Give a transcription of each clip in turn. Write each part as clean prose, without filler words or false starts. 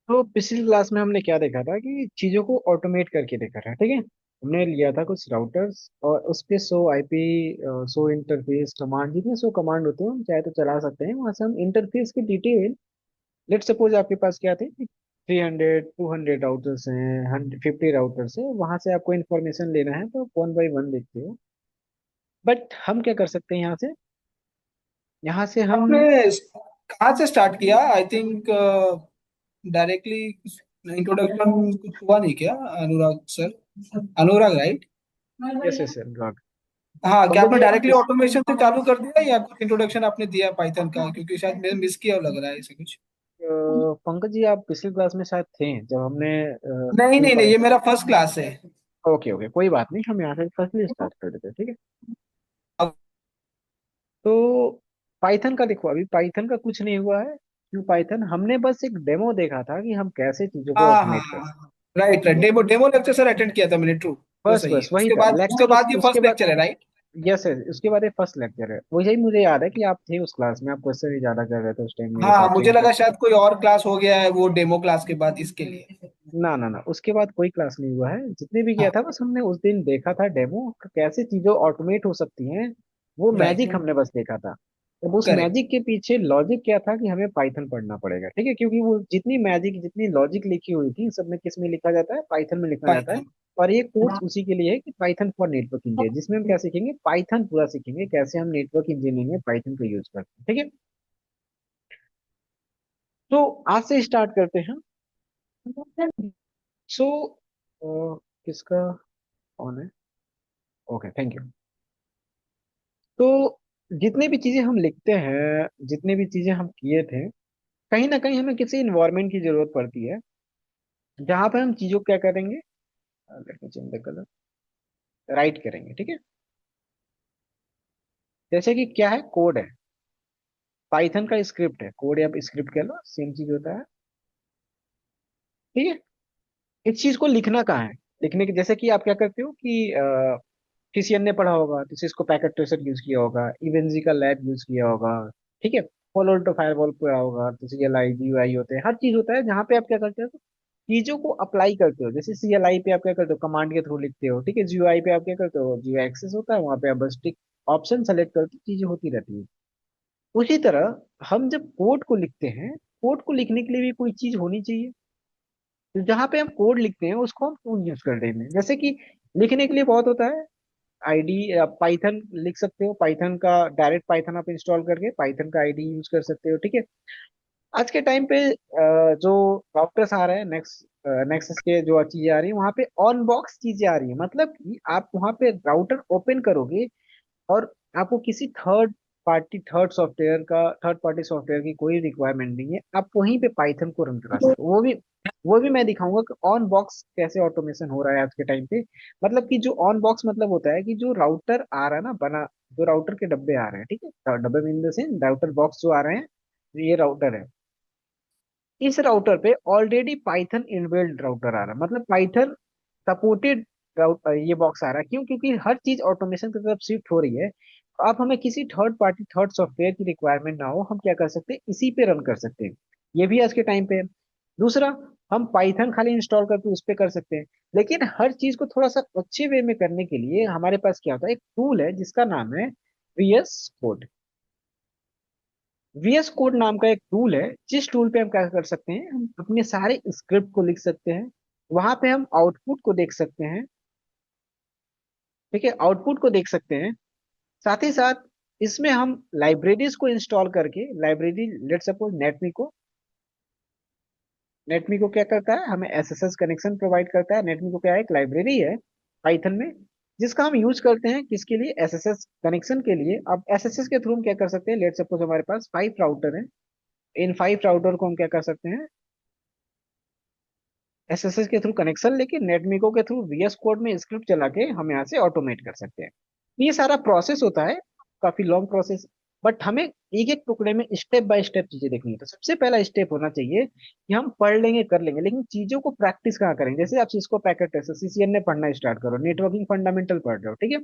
तो पिछली क्लास में हमने क्या देखा था कि चीजों को ऑटोमेट करके देखा था, ठीक है। हमने लिया था कुछ राउटर्स और उस पे सो आईपी, सो इंटरफेस कमांड, जितने सो कमांड होते हैं हम चाहे तो चला सकते हैं। वहां से हम इंटरफेस की डिटेल, लेट सपोज आपके पास क्या थे, 300 200 राउटर्स हैं, 150 राउटर्स है, वहां से आपको इन्फॉर्मेशन लेना है तो वन बाई वन देखते हो। बट हम क्या कर सकते हैं यहाँ से हम। आपने कहाँ से स्टार्ट किया? आई थिंक डायरेक्टली इंट्रोडक्शन कुछ हुआ नहीं क्या, अनुराग सर? अनुराग, राइट? यस यस अनुराग। हाँ, क्या पंकज आपने जी आप डायरेक्टली ऑटोमेशन से चालू कर दिया या कुछ इंट्रोडक्शन आपने दिया पाइथन का? क्योंकि शायद मैंने मिस किया लग रहा है ऐसे कुछ। पंकज जी आप पिछली क्लास में शायद थे जब हमने नहीं फुल नहीं नहीं, पाइप। ये मेरा फर्स्ट क्लास है। ओके ओके, कोई बात नहीं, हम यहाँ से फर्स्ट स्टार्ट कर देते हैं, ठीक है। अब- तो पाइथन का देखो, अभी पाइथन का कुछ नहीं हुआ है। क्यों पाइथन, हमने बस एक डेमो देखा था कि हम कैसे चीजों को हाँ हाँ ऑटोमेट कर सकते हाँ, right right, demo demo lecture sir attend किया था मैंने, ट्रू। वो हैं। बस सही है। बस वही उसके था बाद उसके लेक्चर, बाद ये उसके फर्स्ट बाद। लेक्चर है, राइट? यस यस, उसके बाद ये फर्स्ट लेक्चर है। वही मुझे याद है कि आप थे उस क्लास में, आप क्वेश्चन ही ज्यादा कर रहे थे उस टाइम मेरे हाँ हाँ, साथ, तो मुझे लगा शायद कोई और क्लास हो गया है वो डेमो क्लास के बाद, इसके लिए। ना ना ना, उसके बाद कोई क्लास नहीं हुआ है। जितने भी किया हाँ, था बस हमने उस दिन देखा था डेमो, कैसे चीजें ऑटोमेट हो सकती हैं। वो राइट। मैजिक हमने बस देखा था। अब उस करेक्ट। मैजिक के पीछे लॉजिक क्या था कि हमें पाइथन पढ़ना पड़ेगा, ठीक है, क्योंकि वो जितनी मैजिक जितनी लॉजिक लिखी हुई थी सब में किस में लिखा जाता है, पाइथन में लिखा जाता है। पाइथन। और ये कोर्स उसी के लिए है कि पाइथन फॉर नेटवर्क इंजीनियर, जिसमें हम क्या सीखेंगे, पाइथन पूरा सीखेंगे, कैसे हम नेटवर्क इंजीनियरिंग में पाइथन का यूज करते हैं, ठीक है। तो आज से स्टार्ट करते हैं। सो किसका ऑन है? Okay thank you. तो जितने भी चीजें हम लिखते हैं, जितने भी चीजें हम किए थे, कहीं ना कहीं हमें किसी इन्वायरमेंट की जरूरत पड़ती है जहां पर हम चीजों को क्या करेंगे, let me change the colour, right करेंगे, ठीक है। जैसे कि क्या है, कोड है, पाइथन का स्क्रिप्ट है, कोड या स्क्रिप्ट कह लो, सेम चीज होता है, ठीक है। इस चीज को लिखना कहाँ है, लिखने के जैसे कि आप क्या करते हो कि टीसीएन ने पढ़ा होगा तो इसको पैकेट ट्रेसर यूज किया होगा, इवेंजी का लैब यूज किया होगा, ठीक है। फॉलो टू फायरवॉल पढ़ा होगा, तो सीएलआई जीयूआई होते हैं, हर चीज होता है जहाँ पे आप क्या करते हो, चीजों को अप्लाई करते हो। जैसे सीएलआई पे आप क्या करते हो, कमांड के थ्रू लिखते हो, ठीक है। जीयूआई पे आप क्या करते हो, जीयूआई एक्सेस होता है, वहां पे आप बस टिक ऑप्शन सेलेक्ट करके चीजें होती रहती है। उसी तरह हम जब कोड को लिखते हैं, कोड को लिखने के लिए भी कोई चीज होनी चाहिए। तो जहाँ पे हम कोड लिखते हैं उसको हम टूल यूज कर देंगे, जैसे कि लिखने के लिए बहुत होता है, आईडी, पाइथन लिख सकते हो, पाइथन का डायरेक्ट पाइथन आप इंस्टॉल करके पाइथन का आईडी यूज कर सकते हो, ठीक है। आज के टाइम पे जो सॉफ्टवेयर आ रहे हैं, नेक्सस के जो चीजें आ रही है, वहां पे ऑन बॉक्स चीजें आ रही है, मतलब कि आप वहां पे राउटर ओपन करोगे और आपको किसी थर्ड पार्टी सॉफ्टवेयर की कोई रिक्वायरमेंट नहीं है, आप वहीं पे पाइथन को रन करा सकते हो। वो भी मैं दिखाऊंगा कि ऑन बॉक्स कैसे ऑटोमेशन हो रहा है आज के टाइम पे। मतलब कि जो ऑन बॉक्स मतलब होता है कि जो राउटर आ रहा है ना बना, जो राउटर के डब्बे आ रहे हैं, ठीक है, डब्बे mean the same router box जो आ रहे हैं, ये राउटर है। इस राउटर पे ऑलरेडी पाइथन इनबिल्ट राउटर आ रहा है, मतलब पाइथन सपोर्टेड ये बॉक्स आ रहा है। क्यों? क्योंकि हर चीज ऑटोमेशन की तरफ शिफ्ट हो रही है। तो आप हमें किसी थर्ड पार्टी थर्ड सॉफ्टवेयर की रिक्वायरमेंट ना हो, हम क्या कर सकते हैं, इसी पे रन कर सकते हैं। ये भी आज के टाइम पे है। दूसरा, हम पाइथन खाली इंस्टॉल करके उस पे कर सकते हैं। लेकिन हर चीज को थोड़ा सा अच्छे वे में करने के लिए हमारे पास क्या होता है, एक टूल है जिसका नाम है VS कोड। VS कोड नाम का एक टूल है, जिस टूल पे हम क्या कर सकते हैं, हम अपने सारे स्क्रिप्ट को लिख सकते हैं। वहां पे हम आउटपुट को देख सकते हैं, ठीक है, आउटपुट को देख सकते हैं। साथ ही साथ इसमें हम लाइब्रेरीज को इंस्टॉल करके, लाइब्रेरी लेट सपोज नेटमी को, नेटमी को क्या करता है, हमें एसएसएस कनेक्शन प्रोवाइड करता है। नेटमी को क्या है, एक लाइब्रेरी है पाइथन में, जिसका हम यूज करते हैं किसके लिए, एसएसएस कनेक्शन के लिए। अब एसएसएस के थ्रू हम क्या कर सकते हैं, लेट सपोज हमारे पास 5 राउटर हैं, इन 5 राउटर को हम क्या कर सकते हैं, एसएसएस के थ्रू कनेक्शन लेके नेटमिको के थ्रू VS कोड में स्क्रिप्ट चला के हम यहाँ से ऑटोमेट कर सकते हैं। ये सारा प्रोसेस होता है, काफी लॉन्ग प्रोसेस। बट हमें एक एक टुकड़े में स्टेप बाय स्टेप चीजें देखनी है। तो सबसे पहला स्टेप होना चाहिए कि हम पढ़ लेंगे कर लेंगे, लेकिन चीजों को प्रैक्टिस कहाँ करेंगे। जैसे आप सिस्को पैकेट है, सीसीएन ने पढ़ना स्टार्ट करो, नेटवर्किंग फंडामेंटल पढ़ रहे हो, ठीक है।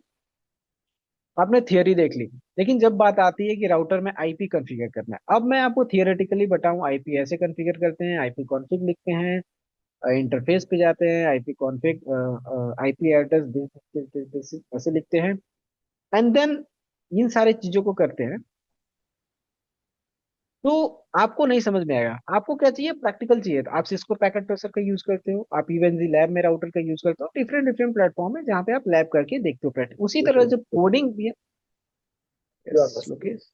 आपने थियोरी देख ली, लेकिन जब बात आती है कि राउटर में आईपी कॉन्फ़िगर करना है, अब मैं आपको थियोरेटिकली बताऊं आईपी ऐसे कॉन्फ़िगर करते हैं, आईपी कॉन्फ़िग लिखते हैं, इंटरफेस पे जाते हैं, आईपी कॉन्फ़िग, आईपी एड्रेस ऐसे लिखते हैं, एंड देन इन सारी चीजों को करते हैं, तो आपको नहीं समझ में आएगा। आपको क्या चाहिए, प्रैक्टिकल चाहिए, तो आप सिस्को पैकेट ट्रेसर का यूज करते हो, आप इवेंजी लैब में राउटर का यूज करते हो, डिफरेंट डिफरेंट प्लेटफॉर्म है जहाँ पे आप लैब करके देखते हो प्रैक्टिस। उसी तरह जब कोडिंग भी है। Yes Lokesh.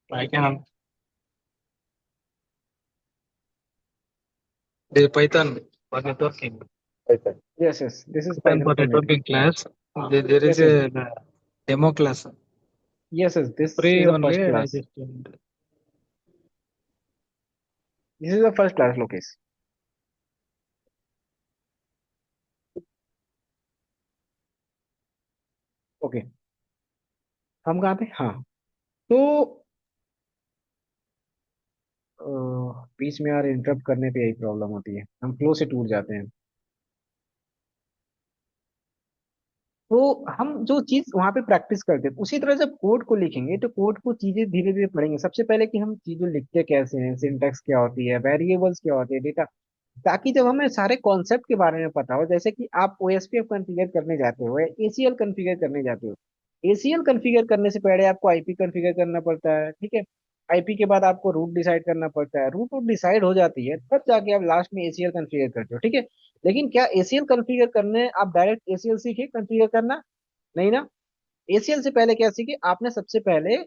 I can the Python for networking. Python. Yes yes, this is Python Python for for network. networking class. There is yes yes, a demo class. Yes yes, this Free is the only. First I class, just joined. This is the first class Lokesh. Okay, हम कहाँ थे, हाँ। तो अ, बीच में यार interrupt करने पे यही प्रॉब्लम होती है, हम फ्लो से टूट जाते हैं। तो हम जो चीज वहां पे प्रैक्टिस करते हैं, उसी तरह जब कोड को लिखेंगे तो कोड को चीजें धीरे धीरे पढ़ेंगे। सबसे पहले कि हम चीजें लिखते कैसे हैं, सिंटैक्स क्या होती है, वेरिएबल्स क्या होती है, डेटा, ताकि जब हमें सारे कॉन्सेप्ट के बारे में पता हो, जैसे कि आप ओएसपीएफ कॉन्फ़िगर करने जाते हो या एसीएल कॉन्फ़िगर करने जाते हो, एसीएल कॉन्फ़िगर करने से पहले आपको आईपी कॉन्फ़िगर करना पड़ता है, ठीक है। आईपी के बाद आपको रूट डिसाइड करना पड़ता है, रूट रूट डिसाइड हो जाती है, तब जाके आप लास्ट में एसीएल कॉन्फ़िगर करते हो, ठीक है। लेकिन क्या एसीएल कॉन्फ़िगर करने आप डायरेक्ट एसीएल सीखे कॉन्फ़िगर करना? नहीं ना। एसीएल से पहले क्या सीखे आपने, सबसे पहले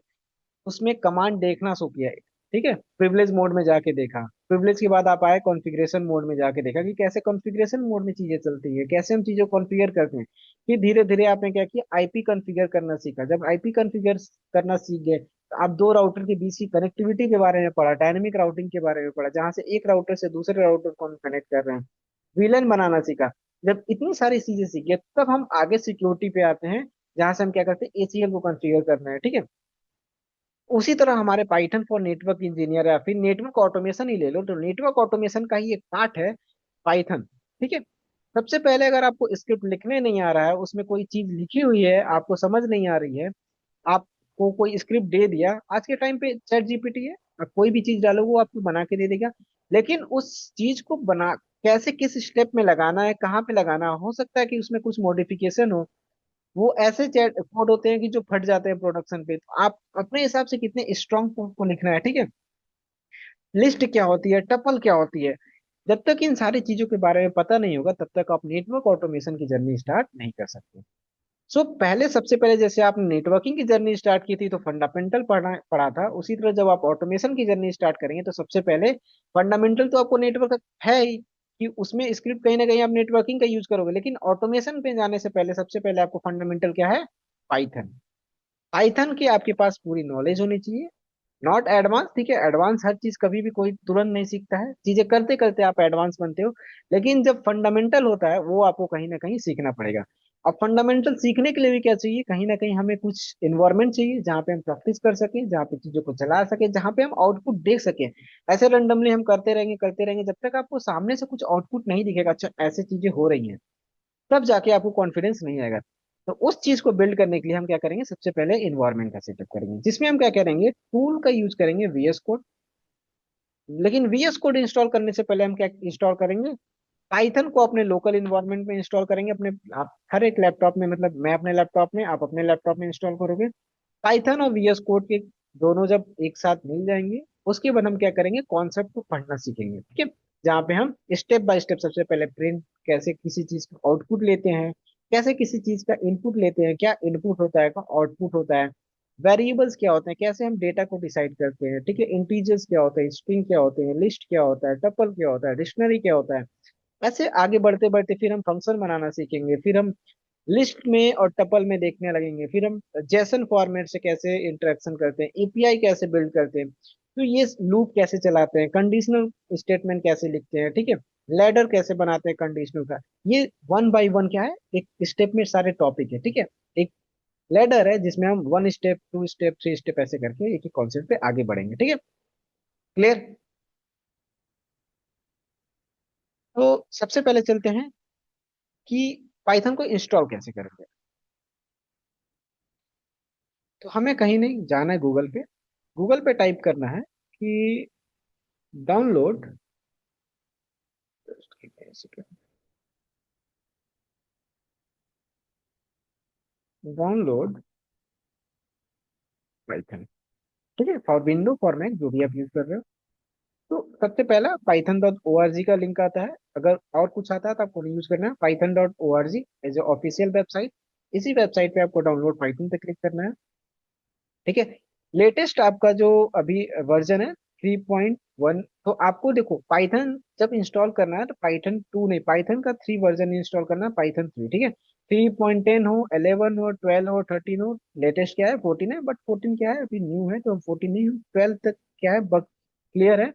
उसमें कमांड देखना शुरू किया है, ठीक है। प्रिविलेज मोड में जाके देखा, प्रिविलेज के बाद आप आए कॉन्फ़िगरेशन मोड में जाके देखा कि कैसे कॉन्फ़िगरेशन मोड में चीजें चलती है, कैसे हम चीजों को कॉन्फ़िगर करते हैं। फिर धीरे धीरे आपने क्या किया, आईपी कॉन्फ़िगर करना सीखा। जब आईपी कॉन्फ़िगर करना सीख गए, तो आप दो राउटर के बीच की कनेक्टिविटी के बारे में पढ़ा, डायनेमिक राउटिंग के बारे में पढ़ा, जहां से एक राउटर से दूसरे राउटर को हम कनेक्ट कर रहे हैं, विलन बनाना सीखा। जब इतनी सारी चीजें सीखे, तब हम आगे सिक्योरिटी पे आते हैं, जहां से हम क्या करते हैं, एसीएल को कॉन्फ़िगर करना है, ठीक है। उसी तरह हमारे पाइथन फॉर नेटवर्क इंजीनियर या फिर नेटवर्क ऑटोमेशन ही ले लो, तो नेटवर्क ऑटोमेशन का ही एक पार्ट है पाइथन, ठीक है। सबसे पहले अगर आपको स्क्रिप्ट लिखने नहीं आ रहा है, उसमें कोई चीज लिखी हुई है आपको समझ नहीं आ रही है, आपको कोई स्क्रिप्ट दे दिया, आज के टाइम पे चैट जीपीटी है, आप कोई भी चीज डालो वो आपको बना के दे देगा। लेकिन उस चीज को बना कैसे, किस स्टेप में लगाना है, कहाँ पे लगाना है, हो सकता है कि उसमें कुछ मॉडिफिकेशन हो। वो ऐसे चैट कोड होते हैं कि जो फट जाते हैं प्रोडक्शन पे, तो आप अपने हिसाब से कितने स्ट्रांग कोड को लिखना है, ठीक है। लिस्ट क्या होती है, टपल क्या होती है, जब तक इन सारी चीजों के बारे में पता नहीं होगा, तब तक आप नेटवर्क ऑटोमेशन की जर्नी स्टार्ट नहीं कर सकते। सो पहले, सबसे पहले जैसे आपने नेटवर्किंग की जर्नी स्टार्ट की थी तो फंडामेंटल पढ़ा पढ़ा था, उसी तरह जब आप ऑटोमेशन की जर्नी स्टार्ट करेंगे तो सबसे पहले फंडामेंटल तो आपको नेटवर्क है ही, कि उसमें स्क्रिप्ट कहीं ना कहीं आप नेटवर्किंग का यूज करोगे, लेकिन ऑटोमेशन पे जाने से पहले सबसे पहले आपको फंडामेंटल क्या है, पाइथन। पाइथन की आपके पास पूरी नॉलेज होनी चाहिए, नॉट एडवांस, ठीक है। एडवांस हर चीज कभी भी कोई तुरंत नहीं सीखता है, चीजें करते करते आप एडवांस बनते हो, लेकिन जब फंडामेंटल होता है वो आपको कहीं ना कहीं सीखना पड़ेगा। अब फंडामेंटल सीखने के लिए भी क्या चाहिए, कहीं ना कहीं हमें कुछ इन्वायरमेंट चाहिए जहाँ पे हम प्रैक्टिस कर सकें, जहाँ पे चीजों को चला सके, जहाँ पे हम आउटपुट देख सकें। ऐसे रैंडमली हम करते रहेंगे, जब तक आपको सामने से कुछ आउटपुट नहीं दिखेगा, अच्छा ऐसे चीजें हो रही हैं, तब जाके आपको कॉन्फिडेंस नहीं आएगा। तो उस चीज को बिल्ड करने के लिए हम क्या करेंगे, सबसे पहले इन्वायरमेंट का सेटअप करेंगे, जिसमें हम क्या करेंगे, टूल का यूज करेंगे वीएस कोड। लेकिन वीएस कोड इंस्टॉल करने से पहले हम क्या इंस्टॉल करेंगे, पाइथन को अपने लोकल इन्वायरमेंट में इंस्टॉल करेंगे, अपने आप हर एक लैपटॉप में, मतलब मैं अपने लैपटॉप में, आप अपने लैपटॉप में इंस्टॉल करोगे। पाइथन और वीएस कोड के दोनों जब एक साथ मिल जाएंगे, उसके बाद हम क्या करेंगे, कॉन्सेप्ट को पढ़ना सीखेंगे, ठीक है। जहाँ पे हम स्टेप बाय स्टेप, सबसे पहले प्रिंट, कैसे किसी चीज का आउटपुट लेते हैं, कैसे किसी चीज का इनपुट लेते हैं, क्या इनपुट होता है, क्या आउटपुट होता है, वेरिएबल्स क्या होते हैं, कैसे हम डेटा को डिसाइड करते हैं, ठीक है। इंटीजर्स क्या होते हैं, स्ट्रिंग क्या होते हैं, लिस्ट क्या होता है, टपल क्या होता है, डिक्शनरी क्या होता है। ऐसे आगे बढ़ते बढ़ते फिर हम फंक्शन बनाना सीखेंगे, फिर हम लिस्ट में और टपल में देखने लगेंगे, फिर हम जेसन फॉर्मेट से कैसे इंटरेक्शन करते हैं, एपीआई कैसे बिल्ड करते हैं, तो ये लूप कैसे चलाते हैं, कंडीशनल स्टेटमेंट कैसे लिखते हैं, ठीक है। लैडर कैसे बनाते हैं कंडीशनल का, ये वन बाय वन क्या है, एक स्टेप में सारे टॉपिक है, ठीक है। एक लैडर है जिसमें हम one step, two step, three step ऐसे करके एक ही कॉन्सेप्ट पे आगे बढ़ेंगे, ठीक है। क्लियर। तो सबसे पहले चलते हैं कि पाइथन को इंस्टॉल कैसे करेंगे। तो हमें कहीं नहीं जाना है, गूगल पे टाइप करना है कि डाउनलोड, डाउनलोड पाइथन, ठीक है, फॉर विंडो फॉर मैक जो भी आप यूज कर रहे हो। तो सबसे पहला python.org का लिंक आता है। अगर और कुछ आता है तो आपको नहीं यूज करना है, python.org as a official website. इसी वेबसाइट पे आपको डाउनलोड पाइथन पे क्लिक करना है। ठीक है, लेटेस्ट आपका जो अभी वर्जन है 3.1। तो आपको देखो पाइथन जब इंस्टॉल करना है तो पाइथन 2 नहीं, पाइथन का 3 वर्जन इंस्टॉल करना है, पाइथन 3, ठीक है। 3.10 हो, 11 हो, 12 हो, 13 हो। लेटेस्ट क्या है 14 है, बट 14 क्या है अभी न्यू है तो हम 14 नहीं, हम 12 तक क्या है बग क्लियर है।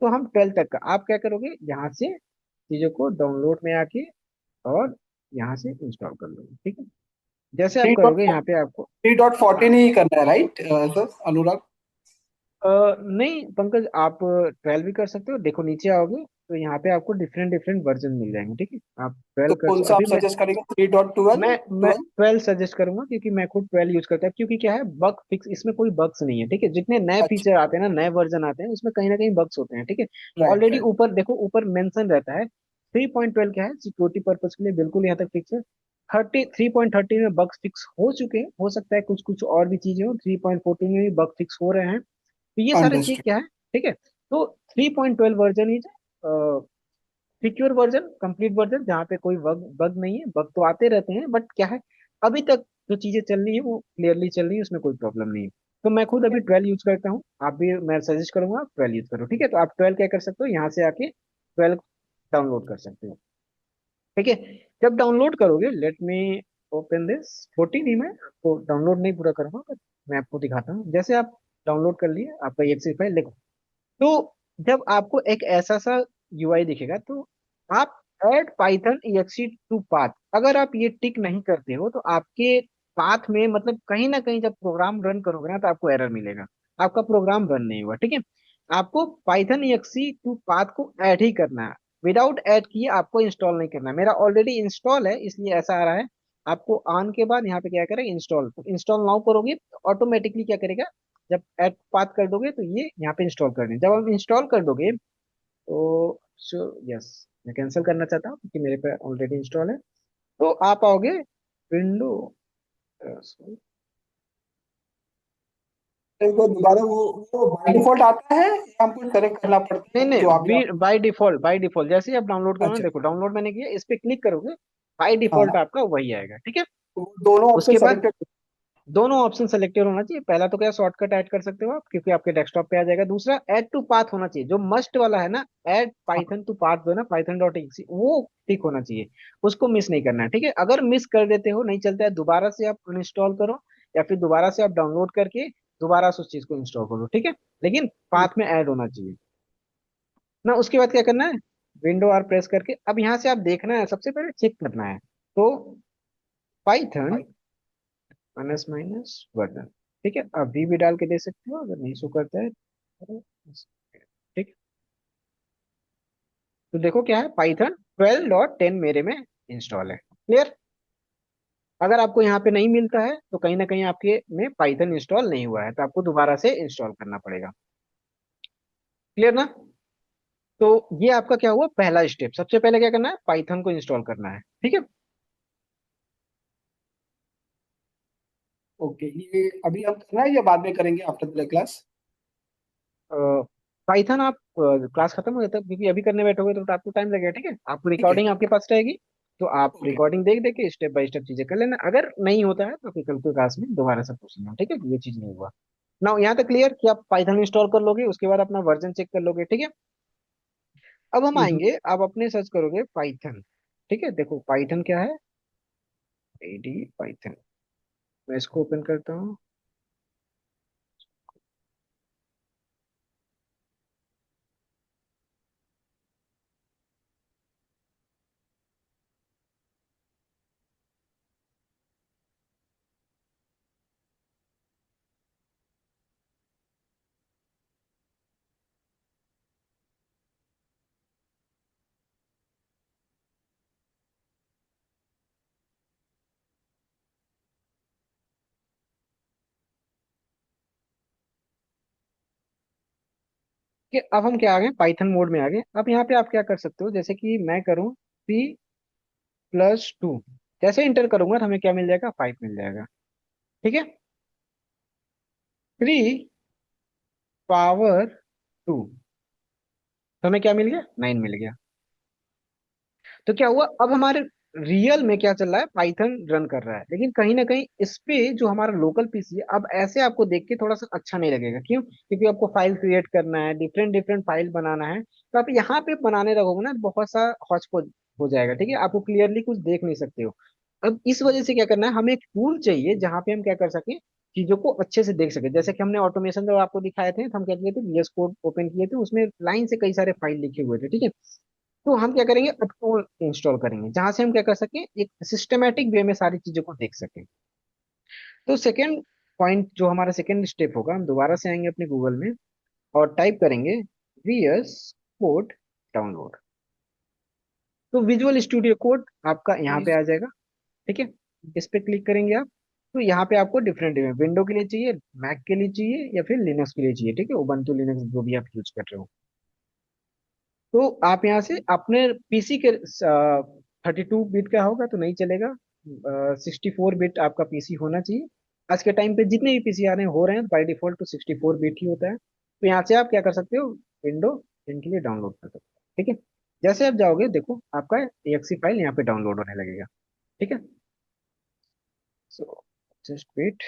तो हम 12 तक का आप क्या करोगे, यहाँ से चीजों को डाउनलोड में आके और यहाँ से इंस्टॉल कर लोगे, ठीक है। जैसे आप थ्री डॉट करोगे यहाँ पे आपको, थ्री डॉट हाँ, फोर्टीन ही करना है, राइट सर अनुराग? नहीं पंकज, आप 12 भी कर सकते हो। देखो नीचे आओगे तो यहाँ पे आपको डिफरेंट डिफरेंट वर्जन मिल जाएंगे, ठीक है। आप तो 12 कर कौन सो सा आप अभी मैं सजेस्ट करेंगे, 3.12? मैं 12 सजेस्ट करूंगा क्योंकि मैं खुद 12 यूज करता हूँ। क्योंकि क्या है, बग फिक्स इसमें कोई बग्स नहीं है, ठीक है। जितने नए अच्छा, फीचर आते हैं ना, नए वर्जन आते हैं, उसमें कहीं ना कहीं बग्स होते हैं, ठीक है। Right already right. ऊपर देखो, ऊपर मेंशन रहता है 3.12 क्या है, सिक्योरिटी पर्पज के लिए बिल्कुल यहाँ तक फिक्स है। 3.13 में बग्स फिक्स हो चुके हैं, हो सकता है कुछ कुछ और भी चीजें हो, 3.14 में भी बग फिक्स हो रहे हैं। तो ये सारे चीज अंडरस्टूड। क्या है, ठीक है। तो 3.12 version is secure version, complete version, जहाँ पे कोई बग बग नहीं है। बग तो आते रहते हैं बट क्या है, अभी तक जो चीजें चल रही है वो क्लियरली चल रही है, उसमें कोई प्रॉब्लम नहीं है। तो मैं खुद अभी 12 यूज करता हूँ, आप भी, मैं सजेस्ट करूंगा आप 12 यूज करो, ठीक है। तो आप 12 क्या कर सकते हो, यहाँ से आके 12 डाउनलोड कर सकते हो, ठीक है। जब डाउनलोड करोगे, लेट मी ओपन दिस 14 ही, मैं आपको डाउनलोड नहीं पूरा करूंगा but मैं आपको दिखाता हूँ। जैसे आप डाउनलोड कर लिए आपका exe फाइल, देखो। तो जब आपको एक ऐसा सा यूआई दिखेगा तो आप add Python exe to path, अगर आप ये टिक नहीं करते हो तो आपके पाथ में मतलब कहीं ना कहीं जब प्रोग्राम रन करोगे ना तो आपको एरर मिलेगा, आपका प्रोग्राम रन नहीं हुआ, ठीक है। आपको पाइथन exe टू पाथ को ऐड ही करना है, विदाउट ऐड किए आपको इंस्टॉल नहीं करना है। मेरा ऑलरेडी इंस्टॉल है इसलिए ऐसा आ रहा है। आपको ऑन के बाद यहाँ पे क्या करेगा, इंस्टॉल, तो इंस्टॉल नाउ करोगे तो ऑटोमेटिकली क्या करेगा, जब ऐड पाथ कर दोगे तो ये यहाँ पे इंस्टॉल कर दें। जब आप इंस्टॉल कर दोगे तो यस, मैं कैंसिल करना चाहता हूँ क्योंकि मेरे पे ऑलरेडी इंस्टॉल है। तो आप आओगे विंडो, तो दोबारा वो बाय डिफॉल्ट आता है या हमको सेलेक्ट करना पड़ता नहीं है जो अभी नहीं, आप? बाय डिफॉल्ट जैसे ही आप डाउनलोड करोगे, अच्छा, देखो डाउनलोड मैंने किया, इस पे क्लिक करोगे, बाय डिफॉल्ट हाँ, आपका वही आएगा, ठीक है। तो वो दोनों ऑप्शन उसके बाद सेलेक्टेड। दोनों ऑप्शन सेलेक्टेड होना चाहिए। पहला तो क्या, शॉर्टकट ऐड कर सकते हो आप क्योंकि आपके डेस्कटॉप पे आ जाएगा। दूसरा ऐड टू पाथ होना चाहिए, जो मस्ट वाला है ना, ऐड हाँ, पाइथन टू पाथ जो है ना, python.exe, वो टिक होना चाहिए। उसको मिस नहीं करना है, ठीक है। अगर मिस कर देते हो, नहीं चलता है, दोबारा से आप अनइंस्टॉल करो या फिर दोबारा से आप डाउनलोड करके दोबारा से उस चीज को इंस्टॉल करो, ठीक है। लेकिन ठीक। पाथ में ऐड होना चाहिए ना। उसके बाद क्या करना है, विंडो आर प्रेस करके अब यहाँ से आप देखना है, सबसे पहले चेक करना है। तो पाइथन माइनस माइनस वर्जन, ठीक है, अभी भी डाल के दे सकते हो अगर नहीं शो करता है तो, ठीक। तो देखो क्या है, पाइथन 12.10 मेरे में इंस्टॉल है, क्लियर। अगर आपको यहाँ पे नहीं मिलता है तो कहीं ना कहीं आपके में पाइथन इंस्टॉल नहीं हुआ है, तो आपको दोबारा से इंस्टॉल करना पड़ेगा, क्लियर ना। तो ये आपका क्या हुआ, पहला स्टेप। सबसे पहले क्या करना है, पाइथन को इंस्टॉल करना है, ठीक है। ओके, ये अभी हम करना है या बाद में करेंगे आफ्टर द क्लास? पाइथन आप क्लास खत्म हो जाता है क्योंकि अभी करने बैठोगे तो आपको टाइम लगेगा, ठीक है। आपको ठीक है। रिकॉर्डिंग आपके पास रहेगी, तो आप ओके। रिकॉर्डिंग देख देख के स्टेप बाय स्टेप चीजें कर लेना। अगर नहीं होता है तो फिर कल के क्लास में दोबारा से पूछ लेना, ठीक है, ये चीज नहीं हुआ ना। यहाँ तक क्लियर कि आप पाइथन इंस्टॉल कर लोगे, उसके बाद अपना वर्जन चेक कर लोगे, ठीक है। अब हम हम्म, आएंगे, आप अपने सर्च करोगे पाइथन, ठीक है। देखो पाइथन क्या है, एडी पाइथन, मैं इसको ओपन करता हूँ। कि अब हम क्या आ गए, पाइथन मोड में आ गए। अब यहाँ पे आप क्या कर सकते हो, जैसे कि मैं करूँ P+2, जैसे इंटर करूंगा तो हमें क्या मिल जाएगा, 5 मिल जाएगा। ठीक है, 3 पावर 2, तो हमें क्या मिल गया, 9 मिल गया। तो क्या हुआ, अब हमारे रियल में क्या चल रहा है, पाइथन रन कर रहा है, लेकिन कहीं ना कहीं इस पे जो हमारा लोकल पीसी है, अब ऐसे आपको देख के थोड़ा सा अच्छा नहीं लगेगा। क्यों? क्योंकि आपको फाइल क्रिएट करना है, डिफरेंट डिफरेंट फाइल बनाना है, तो आप यहाँ पे बनाने लगोगे ना, बहुत सा हौच पौच हो जाएगा। ठीक है, आपको क्लियरली कुछ देख नहीं सकते हो। अब इस वजह से क्या करना है, हमें एक टूल चाहिए जहाँ पे हम क्या कर सकें, चीजों को अच्छे से देख सके। जैसे कि हमने ऑटोमेशन जब आपको दिखाए थे, तो हम क्या किए थे, VS कोड ओपन किए थे, उसमें लाइन से कई सारे फाइल लिखे हुए थे। ठीक है, तो हम क्या करेंगे, अब टूल इंस्टॉल करेंगे जहां से हम क्या कर सकें, एक सिस्टमेटिक वे में सारी चीजों को देख सकें। तो सेकेंड पॉइंट, जो हमारा सेकेंड स्टेप होगा, हम दोबारा से आएंगे अपने गूगल में और टाइप करेंगे VS कोड डाउनलोड। तो विजुअल स्टूडियो कोड आपका यहाँ पे आ जाएगा। ठीक है, इस पे क्लिक करेंगे आप, तो यहाँ पे आपको डिफरेंट विंडो के लिए चाहिए, मैक के लिए चाहिए, या फिर लिनक्स के लिए चाहिए। ठीक है, उबंटू लिनक्स जो भी आप यूज कर रहे हो, तो आप यहाँ से अपने पीसी के 32 बिट का होगा तो नहीं चलेगा, 64 बिट आपका पीसी होना चाहिए। आज के टाइम पे जितने भी पीसी आ रहे हैं, हो रहे हैं, बाय डिफॉल्ट तो 64 बिट ही होता है। तो यहाँ से आप क्या कर सकते हो, विंडो इनके लिए डाउनलोड कर सकते हो। ठीक है, जैसे आप जाओगे, देखो आपका exe फाइल यहाँ पे डाउनलोड होने लगेगा। ठीक है, सो जस्ट वेट।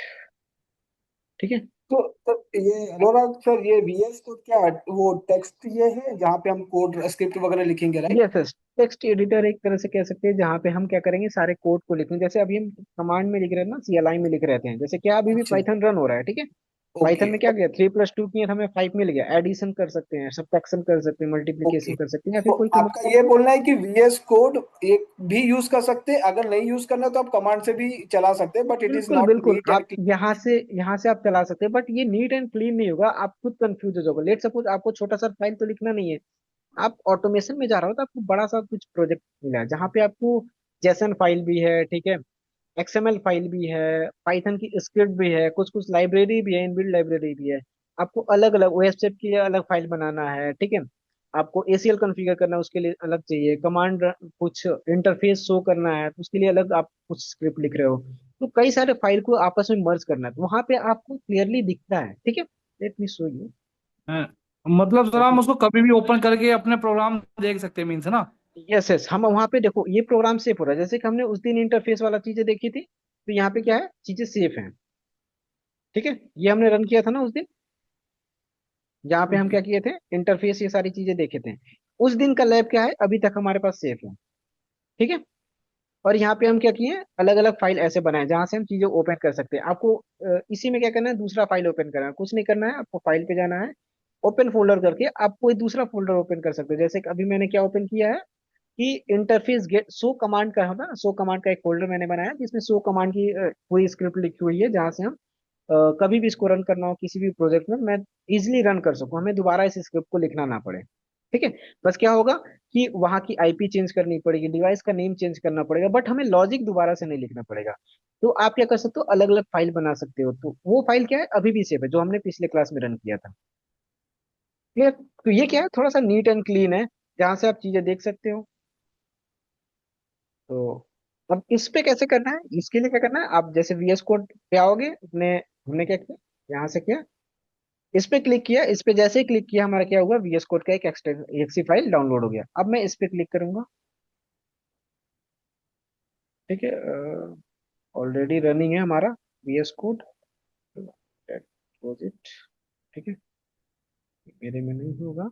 ठीक है, तो ये अनुराग सर, ये VS कोड क्या, वो टेक्स्ट ये है जहाँ पे हम कोड स्क्रिप्ट वगैरह लिखेंगे, right? Yes yes, text editor एक तरह से कह सकते हैं, जहाँ पे हम क्या करेंगे, सारे कोड को लिखेंगे। जैसे अभी हम कमांड में लिख रहे हैं ना, CLI में लिख रहे थे, जैसे क्या अभी भी अच्छा। पाइथन रन हो रहा है। ठीक है, ओके। पाइथन में क्या किया, 3+2 किए तो हमें 5 मिल गया। एडिशन कर सकते हैं, सब्ट्रैक्शन कर सकते हैं, ओके, मल्टीप्लिकेशन कर सकते हैं, या फिर तो कोई आपका कमांड ये आपको। बोलना है कि VS कोड एक भी यूज कर सकते हैं, अगर नहीं यूज करना तो आप कमांड से भी चला सकते हैं, बट इट इज बिल्कुल नॉट बिल्कुल, नीट आप एंड यहाँ से आप चला सकते हैं, बट ये नीट एंड क्लीन नहीं होगा, आप खुद कंफ्यूज हो जाओगे। लेट सपोज आपको छोटा सा फाइल तो लिखना नहीं है, आप ऑटोमेशन में जा रहे हो, तो आपको बड़ा सा कुछ प्रोजेक्ट मिला है जहाँ पे आपको जेसन फाइल भी है, ठीक है, XML फाइल भी है, पाइथन की स्क्रिप्ट भी है, कुछ कुछ लाइब्रेरी भी है, इनबिल्ट लाइब्रेरी भी है। आपको अलग अलग वेबसाइट के लिए अलग फाइल बनाना है। ठीक है, आपको ACL कॉन्फ़िगर करना है, उसके लिए अलग चाहिए कमांड, कुछ इंटरफेस शो करना है तो उसके लिए अलग आप कुछ स्क्रिप्ट लिख रहे हो। तो कई सारे फाइल को आपस में मर्ज करना है, तो वहां पे आपको क्लियरली दिखता है। ठीक है, लेट मी शो यू। है। मतलब सर हम उसको कभी भी ओपन करके अपने प्रोग्राम देख सकते हैं, मीन्स है ना? यस यस, हम वहां पे देखो, ये प्रोग्राम सेव हो रहा है, जैसे कि हमने उस दिन इंटरफेस वाला चीजें देखी थी, तो यहाँ पे क्या है, चीजें सेफ हैं। ठीक है, ये हमने रन किया था ना उस दिन, जहाँ पे हम ओके। क्या किए थे, इंटरफेस ये सारी चीजें देखे थे। उस दिन का लैब क्या है, अभी तक हमारे पास सेफ है। ठीक है, और यहाँ पे हम क्या किए, अलग अलग फाइल ऐसे बनाए जहां से हम चीजें ओपन कर सकते हैं। आपको इसी में क्या करना है, दूसरा फाइल ओपन करना है, कुछ नहीं करना है, आपको फाइल पे जाना है, ओपन फोल्डर करके आप कोई दूसरा फोल्डर ओपन कर सकते हो। जैसे कि अभी मैंने क्या ओपन किया है, कि इंटरफेस गेट शो कमांड का होता है, शो कमांड का एक फोल्डर मैंने बनाया जिसमें शो कमांड की पूरी स्क्रिप्ट लिखी हुई है, जहां से हम कभी भी इसको रन करना हो किसी भी प्रोजेक्ट में, मैं इजिली रन कर सकूं, हमें दोबारा इस स्क्रिप्ट को लिखना ना पड़े। ठीक है, बस क्या होगा कि वहां की IP चेंज करनी पड़ेगी, डिवाइस का नेम चेंज करना पड़ेगा, बट हमें लॉजिक दोबारा से नहीं लिखना पड़ेगा। तो आप क्या कर सकते हो, अलग अलग फाइल बना सकते हो। तो वो फाइल क्या है, अभी भी सेव है, जो हमने पिछले क्लास में रन किया था। क्लियर? तो ये क्या है, थोड़ा सा नीट एंड क्लीन है, जहां से आप चीजें देख सकते हो। तो अब इस पे कैसे करना है, इसके लिए क्या करना है, आप जैसे VS कोड पे आओगे अपने, हमने क्या किया, यहाँ से किया, इस पे क्लिक किया, इस पे जैसे ही क्लिक किया, हमारा क्या हुआ, VS कोड का एक exe फाइल डाउनलोड हो गया। अब मैं इस पे क्लिक करूंगा। ठीक है, ऑलरेडी रनिंग है हमारा VS कोड, डिपॉजिट। ठीक है, मेरे में नहीं होगा,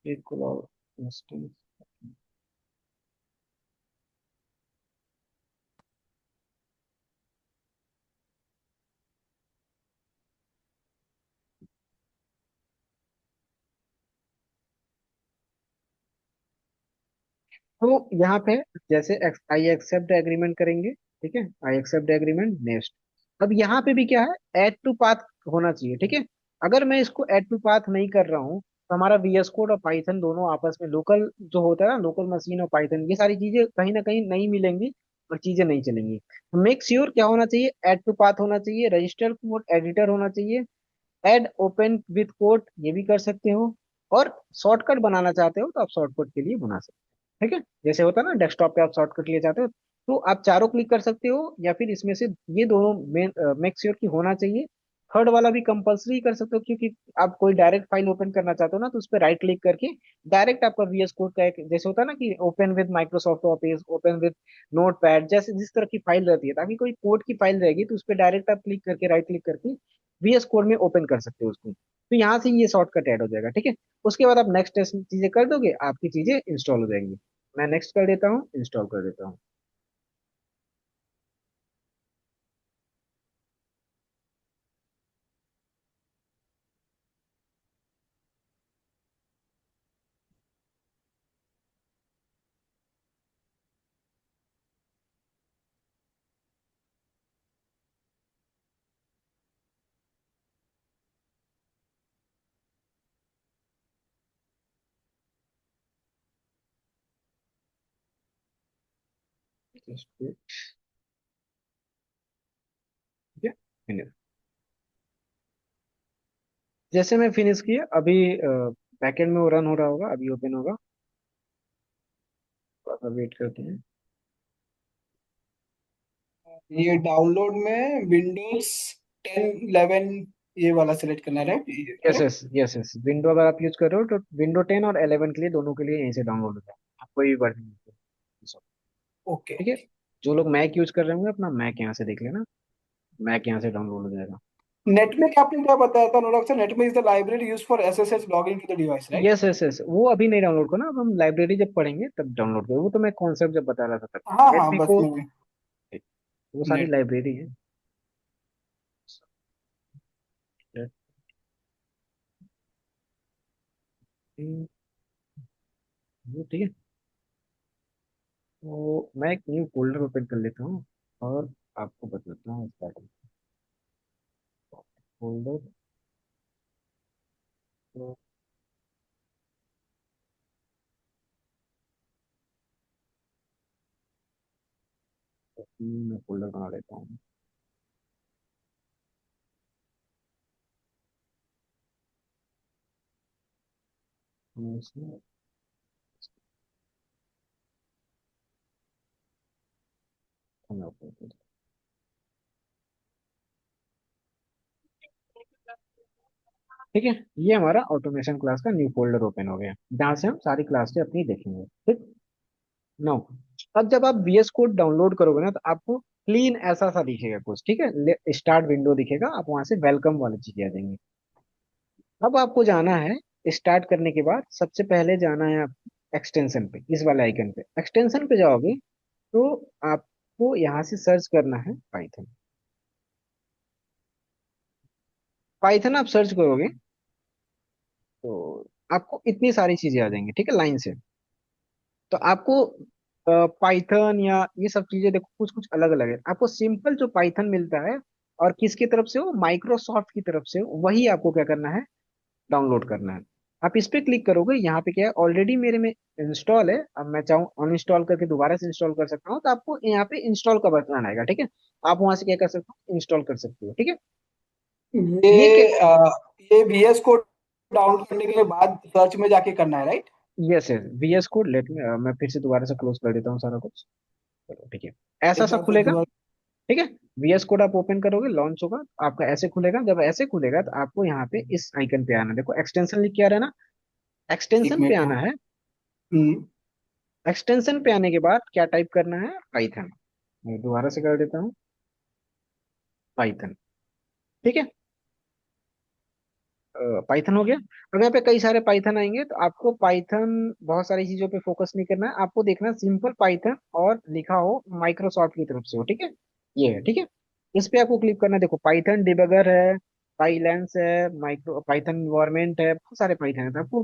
बिल्कुल और इंस्टेंस। तो यहाँ पे जैसे आई एक्सेप्ट एग्रीमेंट करेंगे, ठीक है, आई एक्सेप्ट एग्रीमेंट नेक्स्ट। अब यहाँ पे भी क्या है, ऐड टू पाथ होना चाहिए। ठीक है, अगर मैं इसको ऐड टू पाथ नहीं कर रहा हूँ, तो हमारा VS कोड और पाइथन दोनों आपस में लोकल जो होता है ना, लोकल मशीन और पाइथन, ये सारी चीजें कहीं ना कहीं नहीं मिलेंगी और चीजें नहीं चलेंगी। तो मेक श्योर क्या होना चाहिए, ऐड टू पाथ होना चाहिए, रजिस्टर कोड एडिटर होना चाहिए, ऐड ओपन विथ कोड ये भी कर सकते हो, और शॉर्टकट बनाना चाहते हो तो आप शॉर्टकट के लिए बना सकते हो, ठीक है। जैसे होता है ना डेस्कटॉप पे आप शॉर्टकट लिए चाहते हो, तो आप चारों क्लिक कर सकते हो, या फिर इसमें से ये दोनों मेक श्योर की होना चाहिए। थर्ड वाला भी कंपलसरी कर सकते हो, क्योंकि आप कोई डायरेक्ट फाइल ओपन करना चाहते हो ना, तो उस पर राइट क्लिक करके डायरेक्ट आपका VS कोड का एक जैसे होता है ना कि open with Microsoft office, open with notepad, जैसे जिस तरह की फाइल रहती है, ताकि कोई कोड की फाइल रहेगी तो उस पर डायरेक्ट आप क्लिक करके राइट क्लिक करके VS कोड में ओपन कर सकते हो उसको, तो यहाँ से ये शॉर्टकट ऐड हो जाएगा, ठीक है। उसके बाद आप नेक्स्ट चीजें कर दोगे, आपकी चीजें इंस्टॉल हो जाएंगी। मैं नेक्स्ट कर देता हूँ, इंस्टॉल कर देता हूँ। Just wait, ठीक है, finish। जैसे मैं फिनिश किया अभी, बैकएंड में वो रन हो रहा होगा, अभी ओपन होगा, थोड़ा सा वेट करते हैं। ये डाउनलोड में विंडोज 10 11 ये वाला सेलेक्ट करना है, right? Yes correct. Yes yes yes, window अगर आप यूज कर रहे हो तो विंडो 10 और 11 के लिए, दोनों के लिए यहीं से डाउनलोड होता है, आप कोई भी वर्जन, ओके। ठीक है। जो लोग मैक यूज कर रहे होंगे अपना मैक यहाँ से देख लेना, मैक यहाँ से डाउनलोड हो जाएगा। नेटमेक आपने क्या बताया था Anurag sir? Netmiko is the library use for SSH login to the device, right? Yes yes yes, वो अभी नहीं डाउनलोड करना, अब हम लाइब्रेरी जब पढ़ेंगे तब डाउनलोड करो, वो तो मैं कॉन्सेप्ट जब बता रहा था तब। हाँ नेट हाँ, भी बस को, में वो सारी नेट। लाइब्रेरी है। वो ठीक है, तो मैं एक न्यू फोल्डर ओपन कर लेता हूँ, और आपको बताता हूँ स्टार्टिंग फोल्डर। तो मैं फोल्डर बना लेता हूँ। मैं इसमें मैं open करता हूँ। ठीक है, ये हमारा ऑटोमेशन क्लास का न्यू फोल्डर ओपन हो गया, जहाँ से हम सारी क्लासें अपनी देखेंगे, ठीक। नो, अब जब आप VS कोड डाउनलोड करोगे ना, तो आपको क्लीन ऐसा सा दिखेगा कुछ, ठीक है, स्टार्ट विंडो दिखेगा, आप वहां से वेलकम वाली चीजें आ जाएंगी। अब आपको जाना है, स्टार्ट करने के बाद सबसे पहले जाना है आप एक्सटेंशन पे, इस वाले आइकन पे एक्सटेंशन पे जाओगे, तो आपको यहाँ से सर्च करना है पाइथन। पाइथन आप सर्च करोगे तो आपको इतनी सारी चीजें आ जाएंगी, ठीक है, लाइन से। तो आपको पाइथन या ये सब चीजें देखो, कुछ कुछ अलग अलग है, आपको सिंपल जो पाइथन मिलता है, और किसकी तरफ से हो, माइक्रोसॉफ्ट की तरफ से हो, वही आपको क्या करना है, डाउनलोड करना है। आप इस पे क्लिक करोगे, यहाँ पे क्या है, ऑलरेडी मेरे में इंस्टॉल है, अब मैं चाहूँ अनइंस्टॉल करके दोबारा से इंस्टॉल कर सकता हूँ, तो आपको यहाँ पे इंस्टॉल का बटन आएगा, ठीक है। आप वहां से क्या कर सकते हो, इंस्टॉल कर सकते हो, ठीक है। ये क्या, ये VS कोड डाउनलोड करने के बाद सर्च में जाके करना है, right? Yes yes, VS code लेट में, मैं फिर से दोबारा से क्लोज कर देता हूँ सारा कुछ, चलो ठीक है, ऐसा एक सा बार फिर खुलेगा, दोबारा। ठीक है। VS कोड आप ओपन करोगे, लॉन्च होगा, आपका ऐसे खुलेगा, जब ऐसे खुलेगा तो आपको यहाँ पे इस आइकन पे आना, देखो एक्सटेंशन लिख के आ रहा है ना, एक एक्सटेंशन पे मिनट, हाँ। आना है। हम्म। एक्सटेंशन पे आने के बाद क्या टाइप करना है, पाइथन। मैं दोबारा से कर देता हूँ, पाइथन, ठीक है। पाइथन हो गया। अब यहाँ पे कई सारे पाइथन आएंगे, तो आपको पाइथन बहुत सारी चीजों पे फोकस नहीं करना है, आपको देखना है सिंपल पाइथन और लिखा हो माइक्रोसॉफ्ट की तरफ से हो, ठीक है। ये है, ठीक है। इस पे आपको क्लिक करना है, देखो पाइथन डिबगर है, पाइलैंस है, माइक्रो पाइथन इन्वायरमेंट है, बहुत सारे पाइथन है, तो आपको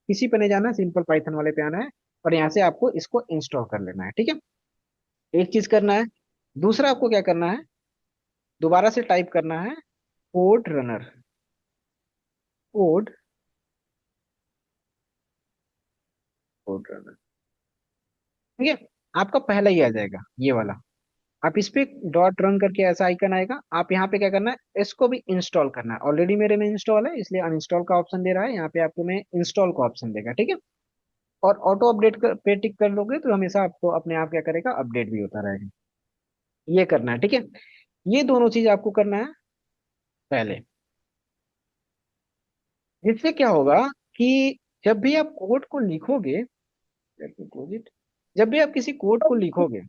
किसी पे नहीं जाना है, सिंपल पाइथन वाले पे आना है, और यहाँ से आपको इसको इंस्टॉल कर लेना है, ठीक है। एक चीज करना है। दूसरा आपको क्या करना है, दोबारा से टाइप करना है code runner, code, code runner, ठीक है। आपका पहला ही आ जाएगा ये वाला, आप इस पे डॉट रन करके ऐसा आइकन आएगा, आप यहाँ पे क्या करना है, इसको भी इंस्टॉल करना है। ऑलरेडी मेरे में इंस्टॉल है इसलिए अनइंस्टॉल का ऑप्शन दे रहा है, यहाँ पे आपको मैं इंस्टॉल का ऑप्शन देगा, ठीक है। और ऑटो अपडेट पे टिक कर लोगे तो हमेशा आपको अपने आप क्या करेगा, अपडेट भी होता रहेगा। ये करना है, ठीक है। ये दोनों चीज आपको करना है पहले। जिससे क्या होगा कि जब भी आप कोड को लिखोगे, let me close it, जब भी आप किसी कोड को लिखोगे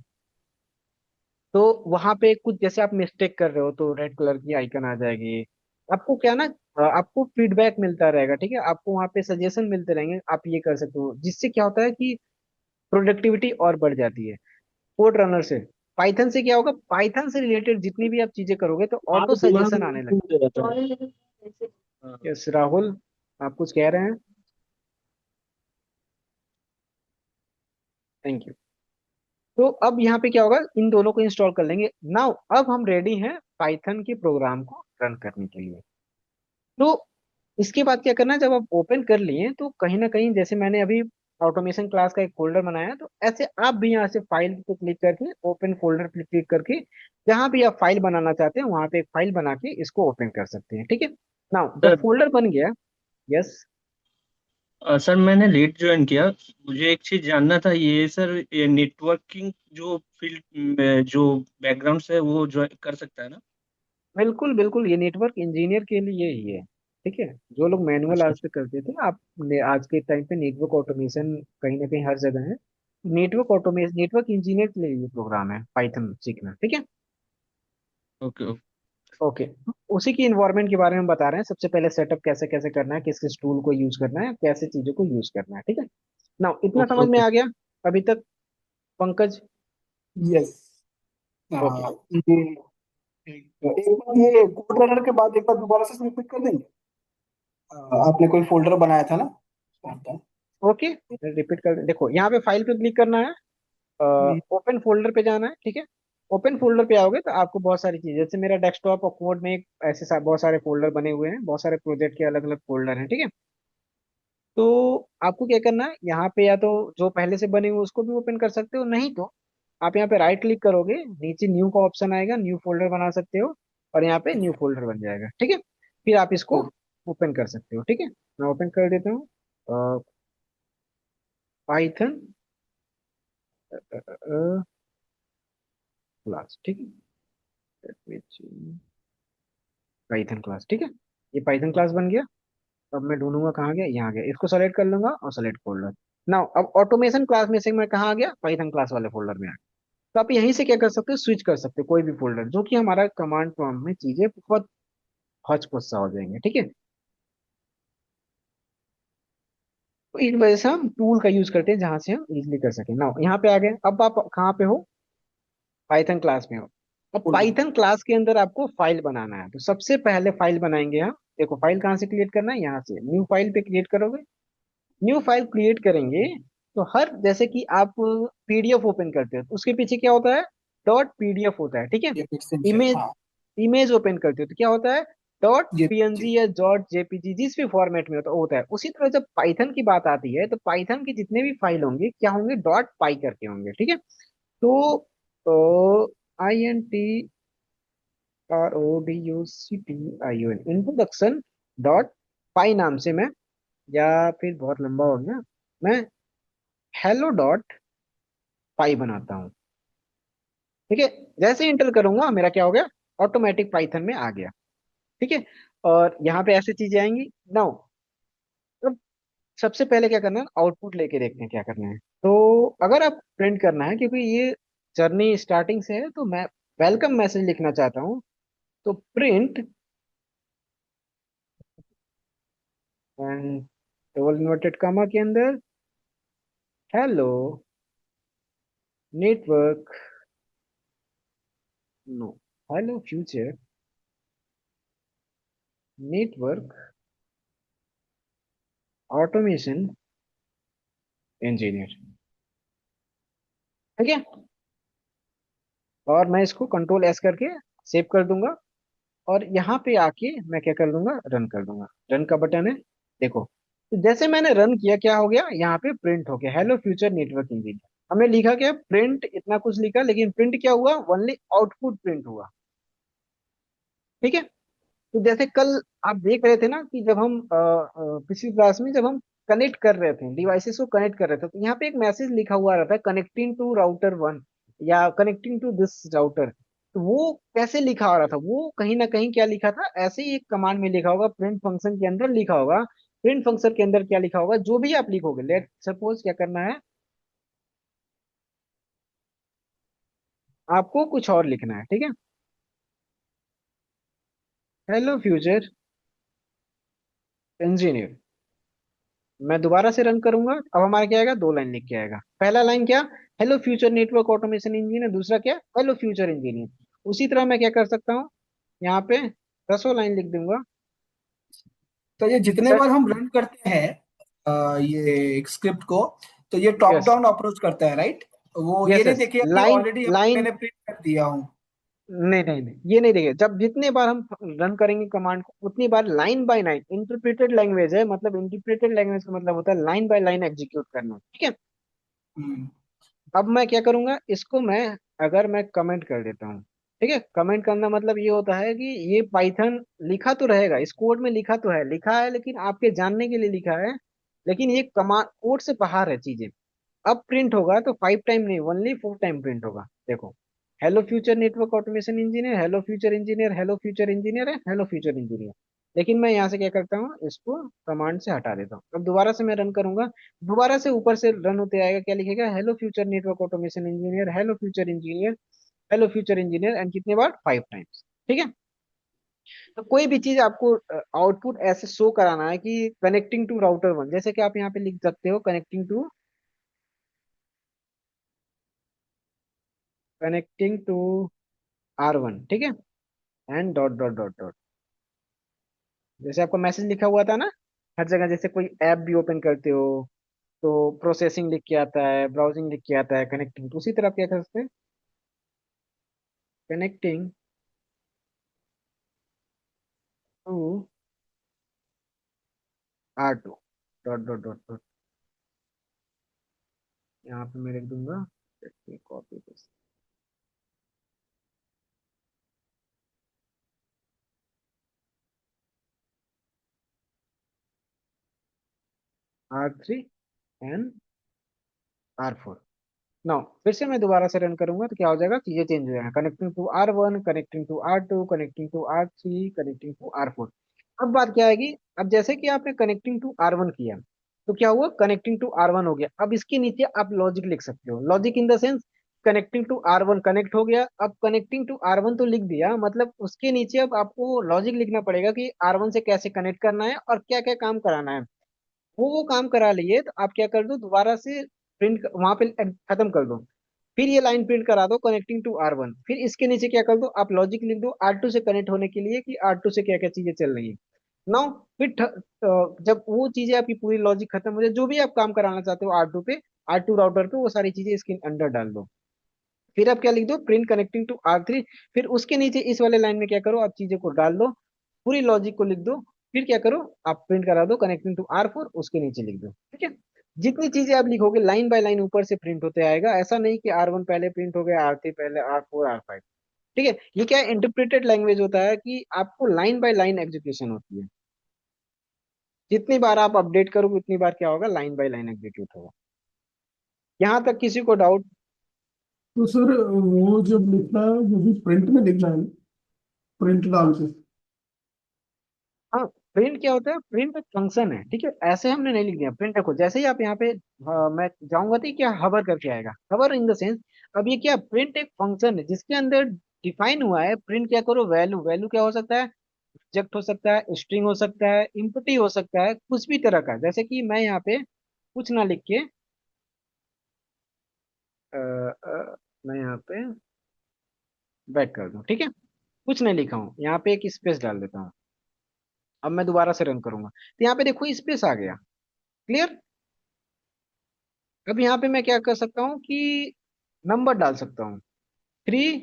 तो वहां पे कुछ जैसे आप मिस्टेक कर रहे हो तो रेड कलर की आइकन आ जाएगी। आपको क्या ना, आपको फीडबैक मिलता रहेगा, ठीक है। आपको वहां पे सजेशन मिलते रहेंगे, आप ये कर सकते हो, जिससे क्या होता है कि प्रोडक्टिविटी और बढ़ जाती है। कोड रनर से, पाइथन से क्या होगा, पाइथन से रिलेटेड जितनी भी आप चीजें करोगे तो ऑटो सजेशन आने लगेगा। यस राहुल, आप कुछ कह रहे हैं? Thank you. तो अब यहाँ पे क्या होगा, इन दोनों को इंस्टॉल कर लेंगे। नाउ अब हम रेडी हैं पाइथन के प्रोग्राम को रन करने के लिए। तो इसके बाद क्या करना है, जब आप ओपन कर लिए तो कहीं ना कहीं जैसे मैंने अभी ऑटोमेशन क्लास का एक फोल्डर बनाया है, तो ऐसे आप भी यहाँ से फाइल पे क्लिक करके ओपन फोल्डर पे क्लिक करके जहाँ भी आप फाइल बनाना चाहते हैं वहां पे एक फाइल बना के इसको ओपन कर सकते हैं, ठीक है। नाउ जब सर फोल्डर बन गया, यस। सर मैंने लेट ज्वाइन किया। मुझे एक चीज जानना था, ये सर ये नेटवर्किंग जो फील्ड जो बैकग्राउंड से है वो ज्वाइन कर सकता है ना? बिल्कुल बिल्कुल, ये नेटवर्क इंजीनियर के लिए ही है, ठीक है। जो लोग मैनुअल अच्छा आज पे करते थे, आप आज के टाइम पे नेटवर्क ऑटोमेशन कहीं ना कहीं हर जगह है। नेटवर्क ऑटोमेशन, नेटवर्क इंजीनियर के लिए ये प्रोग्राम है पाइथन सीखना, ठीक है। Okay okay. ओके, उसी की इन्वायरमेंट के बारे में बता रहे हैं। सबसे पहले सेटअप कैसे कैसे करना है, किस किस टूल को यूज करना है, कैसे चीजों को यूज करना है, ठीक है। ना इतना ओके समझ में ओके। आ गया अभी तक, पंकज? यस। ओके, ये एक बार ये कोड रनर के बाद एक बार दोबारा से रिपीट कर देंगे। आपने कोई फोल्डर बनाया था ना? ओके, रिपीट कर देखो, यहाँ पे फाइल पे क्लिक करना है, ओपन फोल्डर पे जाना है, ठीक है। ओपन फोल्डर पे आओगे तो आपको बहुत सारी चीजें, जैसे मेरा डेस्कटॉप और कोड में एक ऐसे बहुत सारे फोल्डर बने हुए हैं, बहुत सारे प्रोजेक्ट के अलग अलग फोल्डर हैं, ठीक है। तो आपको क्या करना है, यहाँ पे या तो जो पहले से बने हुए उसको भी ओपन कर सकते हो, नहीं तो आप यहाँ पे राइट क्लिक करोगे, नीचे न्यू का ऑप्शन आएगा, न्यू फोल्डर बना सकते हो और यहाँ पे न्यू फोल्डर बन जाएगा, ठीक है। फिर आप इसको ओपन कर सकते हो, ठीक है। मैं ओपन कर देता हूँ, पाइथन क्लास, ठीक है। पाइथन क्लास, ठीक है। ये पाइथन क्लास बन गया। अब मैं ढूंढूंगा कहाँ गया, यहाँ गया, इसको सेलेक्ट कर लूंगा और सेलेक्ट फोल्डर। नाउ अब ऑटोमेशन क्लास में से मैं कहाँ आ गया, पाइथन क्लास वाले फोल्डर में आ गया। तो आप यहीं से क्या कर सकते हो, स्विच कर सकते हो कोई भी फोल्डर, जो कि हमारा कमांड प्रॉम्प्ट में चीजें बहुत हौच पौच सा हो जाएंगे, ठीक है। तो इस वजह से हम टूल का यूज करते हैं जहां से हम इजिली कर सकें। नाउ यहाँ पे आ गए, अब आप कहाँ पे हो, पाइथन क्लास में हो। अब फोल्डर। पाइथन क्लास के अंदर आपको फाइल बनाना है, तो सबसे पहले फाइल बनाएंगे हम। देखो फाइल कहाँ से क्रिएट करना है, यहाँ से न्यू फाइल पे क्रिएट करोगे। न्यू फाइल क्रिएट करेंगे तो हर, जैसे कि आप पीडीएफ ओपन करते हो तो उसके पीछे क्या होता है, डॉट पीडीएफ होता है, ठीक है। ये एक्सटेंशन, इमेज, हाँ। इमेज ओपन करते हो तो क्या होता है, डॉट ये पीएनजी या डॉट जेपीजी, जिस भी फॉर्मेट में होता है। उसी तरह जब पाइथन की बात आती है तो पाइथन की जितने भी फाइल होंगे क्या होंगे, डॉट पाई करके होंगे, ठीक है। तो INTRODUCTION, इंट्रोडक्शन डॉट पाई नाम से मैं, या फिर बहुत लंबा हो गया, मैं हेलो डॉट पाई बनाता हूँ, ठीक है। जैसे इंटर करूंगा मेरा क्या हो गया, ऑटोमेटिक पाइथन में आ गया, ठीक है। और यहाँ पे ऐसी चीजें आएंगी। नाउ अब सबसे पहले क्या करना है, आउटपुट लेके देखते हैं क्या करना है। तो अगर आप प्रिंट करना है, क्योंकि ये जर्नी स्टार्टिंग से है, तो मैं वेलकम मैसेज लिखना चाहता हूँ। तो print and double inverted comma के अंदर, hello network, no, hello future network automation engineer, ठीक है। और मैं इसको कंट्रोल एस करके सेव कर दूंगा। और यहाँ पे आके मैं क्या कर दूंगा, रन कर दूंगा। रन का बटन है, देखो। तो जैसे मैंने रन किया क्या हो गया, यहाँ पे प्रिंट हो गया, हेलो फ्यूचर नेटवर्क इंजीनियर। हमने लिखा क्या, प्रिंट इतना कुछ लिखा, लेकिन प्रिंट क्या हुआ, ओनली आउटपुट प्रिंट हुआ। ठीक है। तो जैसे कल आप देख रहे थे ना कि जब हम पिछली क्लास में जब हम कनेक्ट कर रहे थे, डिवाइसेस को कनेक्ट कर रहे थे, तो यहाँ पे एक मैसेज लिखा हुआ रहता है, कनेक्टिंग टू राउटर 1 या कनेक्टिंग टू दिस राउटर। तो वो कैसे लिखा आ रहा था, वो कहीं ना कहीं क्या लिखा था, ऐसे ही एक कमांड में लिखा होगा, प्रिंट फंक्शन के अंदर लिखा होगा। प्रिंट फंक्शन के अंदर क्या लिखा होगा, जो भी आप लिखोगे, लेट सपोज क्या करना है, आपको कुछ और लिखना है। ठीक है, हेलो फ्यूचर इंजीनियर। मैं दोबारा से रन करूंगा, अब हमारा क्या आएगा, दो लाइन लिख के आएगा। पहला लाइन क्या, hello future network automation engineer, दूसरा क्या, हेलो फ्यूचर इंजीनियर। उसी तरह मैं क्या कर सकता हूँ, यहाँ पे 10 लाइन लिख दूंगा। तो ये जितने बार हम रन करते हैं ये एक स्क्रिप्ट को, तो ये टॉप यस डाउन अप्रोच करता है, राइट? वो ये यस नहीं यस, देखिए कि लाइन ऑलरेडी लाइन, मैंने प्रिंट कर दिया हूँ। नहीं नहीं नहीं, ये नहीं देखेगा। जब जितने बार हम रन करेंगे कमांड को, उतनी बार line by line, interpreted language है, मतलब इंटरप्रेटेड लैंग्वेज का मतलब होता है लाइन बाय लाइन एग्जीक्यूट करना। ठीक है। हम्म। अब मैं क्या करूंगा, इसको मैं, अगर मैं कमेंट कर देता हूँ, ठीक है, कमेंट करना मतलब ये होता है कि ये पाइथन लिखा तो रहेगा, इस कोड में लिखा तो है, लिखा है लेकिन आपके जानने के लिए लिखा है, लेकिन ये कमा कोड से बाहर है चीजें। अब प्रिंट होगा तो 5 टाइम नहीं, ओनली 4 टाइम प्रिंट होगा। देखो, hello future network automation engineer, hello future engineer, hello future engineer है, हेलो फ्यूचर इंजीनियर। लेकिन मैं यहाँ से क्या करता हूँ, इसको कमांड से हटा देता हूँ। अब दोबारा से मैं रन करूंगा, दोबारा से ऊपर से रन होते आएगा, क्या लिखेगा, hello future network automation engineer, hello future engineer, hello future engineer, and कितने बार, 5 टाइम्स। ठीक है। तो कोई भी चीज आपको आउटपुट ऐसे शो कराना है कि कनेक्टिंग टू राउटर 1, जैसे कि आप यहाँ पे लिख सकते हो, कनेक्टिंग टू R1। ठीक है, and dot dot dot dot, जैसे आपको मैसेज लिखा हुआ था ना हर जगह, जैसे कोई ऐप भी ओपन करते हो तो प्रोसेसिंग लिख के आता है, ब्राउजिंग लिख के आता है, कनेक्टिंग, तो उसी तरह आप क्या कर सकते हैं, connecting to R2 dot dot dot dot, यहाँ पे मैं लिख दूंगा, copy paste, R3 and R4। Now फिर से मैं दोबारा से रन करूंगा तो क्या हो जाएगा, चीजें चेंज हो जाएगा, connecting to R1, connecting to R2, connecting to R3, connecting to R4। अब बात क्या आएगी, अब जैसे कि आपने कनेक्टिंग टू R1 किया, तो क्या हुआ, कनेक्टिंग टू R1 हो गया। अब इसके नीचे आप लॉजिक लिख सकते हो, logic in the sense, connecting to R1 connect हो गया, अब कनेक्टिंग टू R1 तो लिख दिया, मतलब उसके नीचे अब आपको लॉजिक लिखना पड़ेगा कि R1 से कैसे कनेक्ट करना है और क्या क्या काम कराना है। वो काम करा लिए तो आप क्या कर दो, दोबारा से प्रिंट वहां पे खत्म कर दो, फिर ये लाइन प्रिंट करा दो, कनेक्टिंग टू R1, फिर इसके नीचे क्या कर दो, आप लॉजिक लिख दो R2 से कनेक्ट होने के लिए कि R2 से क्या क्या चीजें चल रही है। नाउ फिर जब वो चीजें आपकी पूरी लॉजिक खत्म हो जाए, जो भी आप काम कराना चाहते हो R2 पे, R2 राउटर पे, वो सारी चीजें इसके अंदर डाल दो। फिर आप क्या लिख दो, प्रिंट कनेक्टिंग टू R3। फिर उसके नीचे इस वाले लाइन में क्या करो, आप चीजें को डाल दो, पूरी लॉजिक को लिख दो। फिर क्या करो, आप प्रिंट करा दो कनेक्टिंग टू R4, उसके नीचे लिख दो। ठीक है। जितनी चीजें आप लिखोगे लाइन बाय लाइन ऊपर से प्रिंट होते आएगा, ऐसा नहीं कि R1 पहले प्रिंट हो गया, R3 पहले, R4, R5। ठीक है। ये क्या इंटरप्रेटेड लैंग्वेज होता है कि आपको लाइन बाय लाइन एग्जीक्यूशन होती है, जितनी बार आप अपडेट करोगे उतनी बार क्या होगा, लाइन बाय लाइन एग्जीक्यूट होगा। यहाँ तक किसी को डाउट? तो सर वो जब लिखना है वो भी प्रिंट में लिखना है, प्रिंट डाल के। हाँ, प्रिंट क्या होता है, प्रिंट एक फंक्शन है। ठीक है, ऐसे हमने नहीं लिख दिया प्रिंट। देखो जैसे ही आप यहाँ पे मैं जाऊंगा तो ये क्या हवर करके आएगा, हवर इन द सेंस, अब ये क्या, प्रिंट एक फंक्शन है जिसके अंदर डिफाइन हुआ है, प्रिंट क्या करो, वैल्यू, वैल्यू क्या हो सकता है, ऑब्जेक्ट हो सकता है, स्ट्रिंग हो सकता है, इनपुट ही हो सकता है, कुछ भी तरह का। जैसे कि मैं यहाँ पे कुछ ना लिख के मैं यहाँ पे बैक कर दूं। ठीक है, कुछ नहीं लिखा हूँ, यहाँ पे एक स्पेस डाल देता हूँ। अब मैं दोबारा से रन करूंगा तो यहाँ पे देखो स्पेस आ गया। क्लियर। अब यहाँ पे मैं क्या कर सकता हूँ कि नंबर डाल सकता हूँ, 3,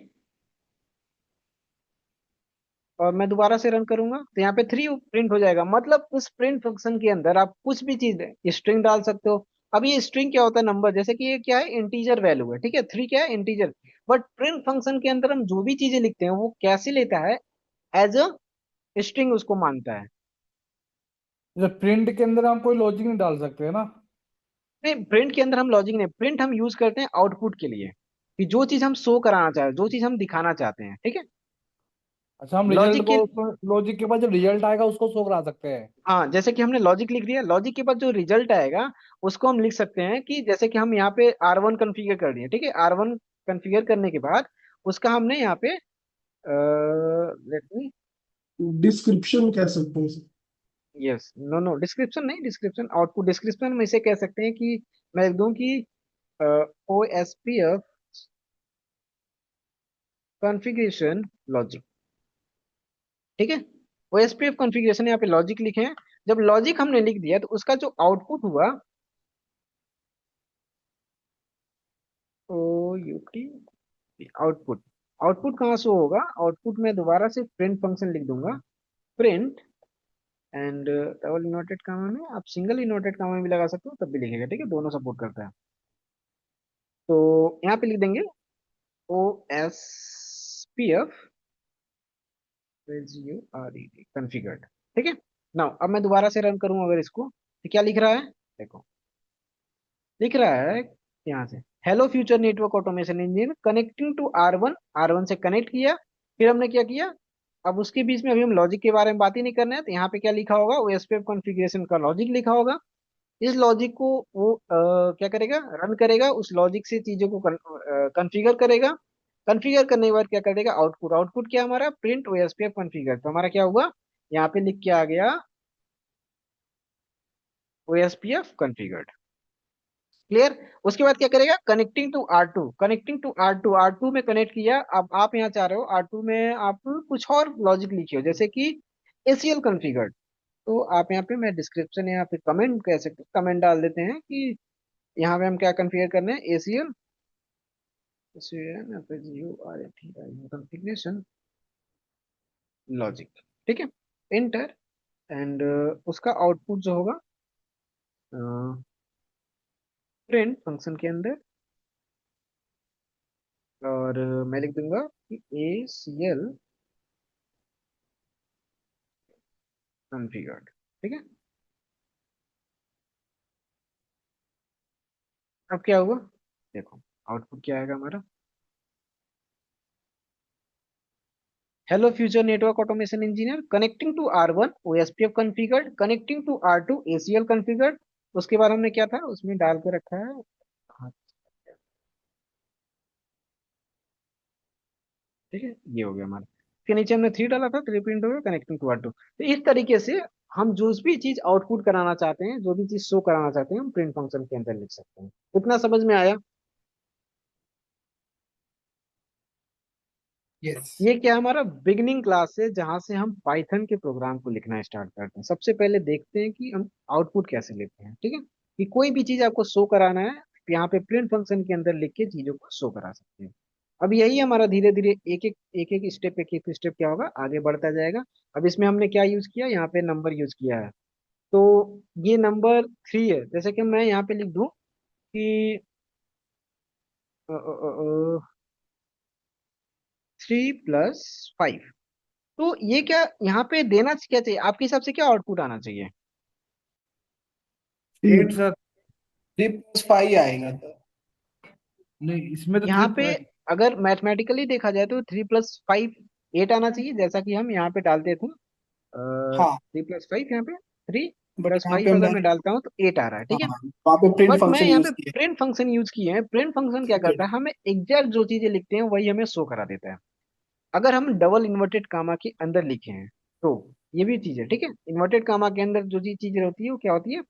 और मैं दोबारा से रन करूंगा तो यहाँ पे 3 प्रिंट हो जाएगा। मतलब उस प्रिंट फंक्शन के अंदर आप कुछ भी चीज, स्ट्रिंग डाल सकते हो, अब ये स्ट्रिंग क्या होता है, नंबर, जैसे कि ये क्या है, इंटीजर वैल्यू है, ठीक है, 3 क्या है, इंटीजर। बट प्रिंट फंक्शन के अंदर हम जो भी चीजें लिखते हैं वो कैसे लेता है, एज अ स्ट्रिंग उसको मानता है। जैसे प्रिंट के अंदर हम कोई लॉजिक नहीं डाल सकते है ना। नहीं, प्रिंट के अंदर हम लॉजिक नहीं, प्रिंट हम यूज करते हैं आउटपुट के लिए, कि जो चीज हम शो कराना चाहते हैं, जो चीज हम दिखाना चाहते हैं, ठीक है। अच्छा, हम रिजल्ट लॉजिक के, को लॉजिक के बाद जब रिजल्ट आएगा उसको शो करा सकते हैं। हाँ, जैसे कि हमने लॉजिक लिख दिया, लॉजिक के बाद जो रिजल्ट आएगा उसको हम लिख सकते हैं कि जैसे कि हम यहाँ पे R1 कॉन्फ़िगर कर दिए, ठीक है, R1 कॉन्फ़िगर करने के बाद उसका हमने यहाँ पे, लेट मी, डिस्क्रिप्शन कह सकते हैं इसे। यस, नो नो, डिस्क्रिप्शन नहीं, डिस्क्रिप्शन आउटपुट, डिस्क्रिप्शन में इसे कह सकते हैं कि मैं लिख दूं कि OSPF कॉन्फ़िगरेशन लॉजिक, ठीक है। OSPF कॉन्फ़िगरेशन यहाँ पे लॉजिक लिखे हैं। जब लॉजिक हमने लिख दिया तो उसका जो आउटपुट हुआ, OUT आउटपुट, आउटपुट कहाँ से होगा, आउटपुट में दोबारा से प्रिंट फंक्शन लिख दूंगा, print, and double inverted comma में आप सिंगल इनवर्टेड कॉमा में भी लगा सकते हो, तब भी लिखेगा, ठीक है, दोनों सपोर्ट करता है। तो यहाँ पे लिख देंगे OSPF कॉन्फ़िगर्ड, ठीक है। नाउ अब मैं दोबारा से रन करूँ अगर इसको, तो क्या लिख रहा है, देखो, लिख रहा है यहाँ से, hello future network automation engineer connecting to R1, R1 से कनेक्ट किया, फिर हमने क्या किया, अब उसके बीच में अभी हम लॉजिक के बारे में बात ही नहीं करना है, तो यहाँ पे क्या लिखा होगा, OSPF कॉन्फ़िगरेशन का लॉजिक लिखा होगा। इस लॉजिक को वो क्या करेगा, रन करेगा, उस लॉजिक से चीजों को कॉन्फ़िगर करेगा। कॉन्फ़िगर करने के बाद क्या करेगा, आउटपुट, आउटपुट क्या हमारा, प्रिंट OSPF कॉन्फ़िगर, तो हमारा क्या हुआ, यहाँ पे लिख के आ गया OSPF कॉन्फ़िगर्ड, क्लियर। उसके बाद क्या करेगा, connecting to R2, connecting to R2, R2 में कनेक्ट किया। अब आप यहाँ चाह रहे हो R2 में आप कुछ और लॉजिक लिखियो, जैसे कि ACL कॉन्फ़िगर्ड, तो आप यहाँ पे, मैं डिस्क्रिप्शन यहाँ पे कमेंट कह सकते हैं, कमेंट डाल देते हैं कि यहाँ पे हम क्या कॉन्फ़िगर करने हैं, ACL कॉन्फ़िगरेशन लॉजिक, ठीक है, एंटर, एंड उसका आउटपुट जो होगा प्रिंट फंक्शन के अंदर, और मैं लिख दूंगा कि ACL कॉन्फ़िगर्ड, ठीक है। अब क्या हुआ, देखो, आउटपुट क्या आएगा हमारा, hello future network automation engineer connecting to R1 OSPF configured, connecting to R2 ACL configured. उसके बाद हमने क्या था उसमें डाल के रखा है, हाँ, ठीक है, ये हो गया हमारा। इसके नीचे हमने 3 डाला था, 3 प्रिंट हो गया, कनेक्टिंग टू R2। तो इस तरीके से हम जो भी चीज आउटपुट कराना चाहते हैं, जो भी चीज शो कराना चाहते हैं, हम प्रिंट फंक्शन के अंदर लिख सकते हैं। इतना समझ में आया। यस। ये क्या हमारा बिगनिंग क्लास है, जहां से हम पाइथन के प्रोग्राम को लिखना स्टार्ट करते हैं। सबसे पहले देखते हैं कि हम आउटपुट कैसे लेते हैं, ठीक है, कि कोई भी चीज आपको शो कराना है, यहाँ पे प्रिंट फंक्शन के अंदर लिख के चीजों को शो करा सकते हैं। अब यही हमारा धीरे धीरे एक एक स्टेप क्या होगा, आगे बढ़ता जाएगा। अब इसमें हमने क्या यूज किया, यहाँ पे नंबर यूज किया है, तो ये नंबर 3 है, जैसे कि मैं यहाँ पे लिख दूं कि 3+5, तो ये क्या यहाँ पे देना क्या चाहिए, आपके हिसाब से क्या आउटपुट आना चाहिए। 8 सर। 3+5 आएगा तो। नहीं, इसमें तो यहाँ थ्री। पे अगर मैथमेटिकली देखा जाए तो 3+5 8 आना चाहिए, जैसा कि हम यहाँ पे डालते थे, हाँ, 3+5 यहाँ पे, थ्री बट प्लस यहाँ फाइव पे अगर मैं मैंने, डालता हूँ तो 8 आ रहा है, हाँ, ठीक है। वहाँ पे प्रिंट बट मैं फंक्शन यहाँ यूज पे किया। प्रिंट फंक्शन यूज किए हैं, प्रिंट फंक्शन क्या ओके। करता है, हमें एग्जैक्ट जो चीजें लिखते हैं वही हमें शो करा देता है। अगर हम डबल इन्वर्टेड कामा के अंदर लिखे हैं तो ये भी चीज है, ठीक है, इन्वर्टेड कामा के अंदर जो चीजें होती है वो क्या होती है,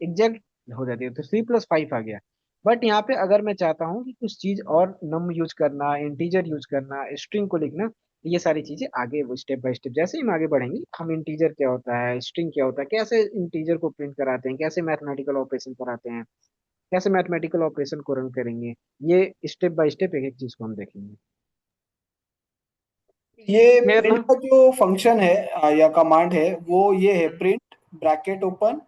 एग्जैक्ट हो जाती है, तो 3+5 आ गया। बट यहाँ पे अगर मैं चाहता हूँ कि कुछ चीज और नम यूज करना, इंटीजर यूज करना, स्ट्रिंग को लिखना, तो ये सारी चीजें आगे वो स्टेप बाय स्टेप जैसे ही हम आगे बढ़ेंगे, हम इंटीजर क्या होता है, स्ट्रिंग क्या होता है, कैसे इंटीजर को प्रिंट कराते हैं, कैसे मैथमेटिकल ऑपरेशन कराते हैं, कैसे मैथमेटिकल ऑपरेशन को रन करेंगे, ये स्टेप बाय स्टेप एक एक चीज को हम देखेंगे। ये क्लियर प्रिंट ना। का जो फंक्शन है या कमांड है वो ये है, प्रिंट ब्रैकेट ओपन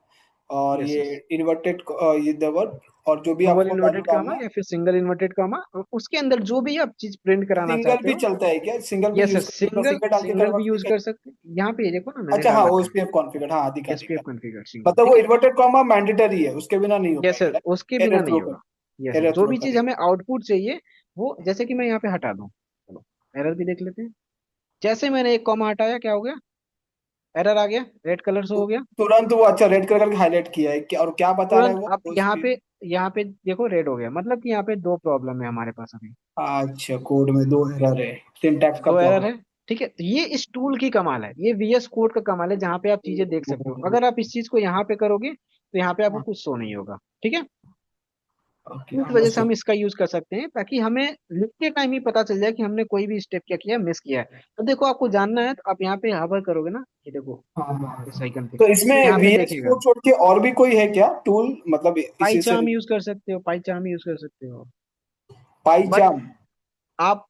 और यस ये यस, इन्वर्टेड ये देवर, और जो भी डबल आपको वैल्यू इन्वर्टेड कामा डालना है। या फिर सिंगल इन्वर्टेड कामा, उसके अंदर जो भी आप चीज प्रिंट कराना सिंगल चाहते भी हो। चलता है क्या? सिंगल भी यस यूज यस, कर, मतलब सिंगल सिंगल डाल के सिंगल करवा भी यूज सकते कर हैं? सकते हैं। यहाँ पे ये देखो ना, मैंने अच्छा हाँ, डाल रखा है ओएसपीएफ कॉन्फ़िगर, हाँ दिखा एसपीएफ दिखा। कॉन्फ़िगर सिंगल, मतलब वो ठीक है। इन्वर्टेड कॉमा मैंडेटरी है, उसके बिना नहीं हो यस पाएगा, सर, उसके राइट? बिना एरर नहीं थ्रो होगा। कर, यस सर, एरर जो थ्रो भी चीज करेगा। हमें आउटपुट चाहिए, वो जैसे कि मैं यहाँ पे हटा दूं, चलो एरर भी देख लेते हैं। जैसे मैंने एक कॉमा हटाया, क्या हो गया? एरर आ गया, रेड कलर से हो गया। तुरंत वो, अच्छा रेड कलर करके हाईलाइट किया है क्या, और क्या बता रहा है तुरंत वो आप ओएसपीएफ? यहाँ पे देखो रेड हो गया, मतलब कि यहाँ पे दो प्रॉब्लम है हमारे पास अभी। अच्छा, कोड में दो एरर है, सिंटैक्स का दो एरर प्रॉब्लम। है, ठीक है। तो ये इस टूल की कमाल है, ये वीएस कोड का कमाल है, जहाँ पे आप चीजें देख सकते हो। अगर आप इस चीज को यहाँ पे करोगे तो यहाँ पे आपको कुछ शो नहीं होगा, ठीक है। ओके, इस वजह से अंडरस्टूड। हम इसका यूज कर सकते हैं, ताकि हमें लिखते टाइम ही पता चल जाए कि हमने कोई भी स्टेप क्या किया, मिस किया है। तो देखो, आपको जानना है तो आप यहाँ पे हवर करोगे ना, ये देखो हाँ हाँ। इस आइकन पे, तो तो इसमें यहाँ पे वीएस देखेगा। कोड छोड़ के और भी कोई है क्या टूल, मतलब पाई इसी से? चार्म यूज कर सकते हो, पाई चार्म यूज कर सकते हो। But PyCharm? आप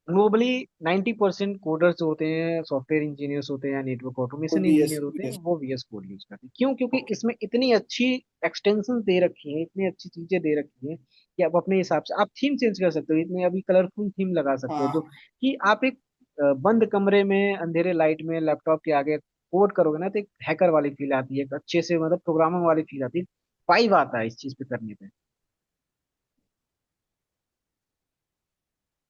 ग्लोबली 90% कोडर्स जो होते हैं, सॉफ्टवेयर इंजीनियर्स होते हैं या नेटवर्क वो ऑटोमेशन वीएस इंजीनियर होते हैं, वीएस वो वीएस कोड यूज करते हैं। क्यों? क्योंकि ओके। इसमें इतनी अच्छी एक्सटेंशन दे रखी है, इतनी अच्छी चीजें दे रखी है कि आप अपने हिसाब से आप थीम चेंज कर सकते हो। इतने अभी कलरफुल थीम लगा सकते हो, जो हाँ। कि आप एक बंद कमरे में अंधेरे लाइट में लैपटॉप के आगे कोड करोगे ना, तो एक हैकर वाली फील आती है, एक अच्छे से मतलब प्रोग्रामर वाली फील आती है, वाइब आता है इस चीज पे करने पे,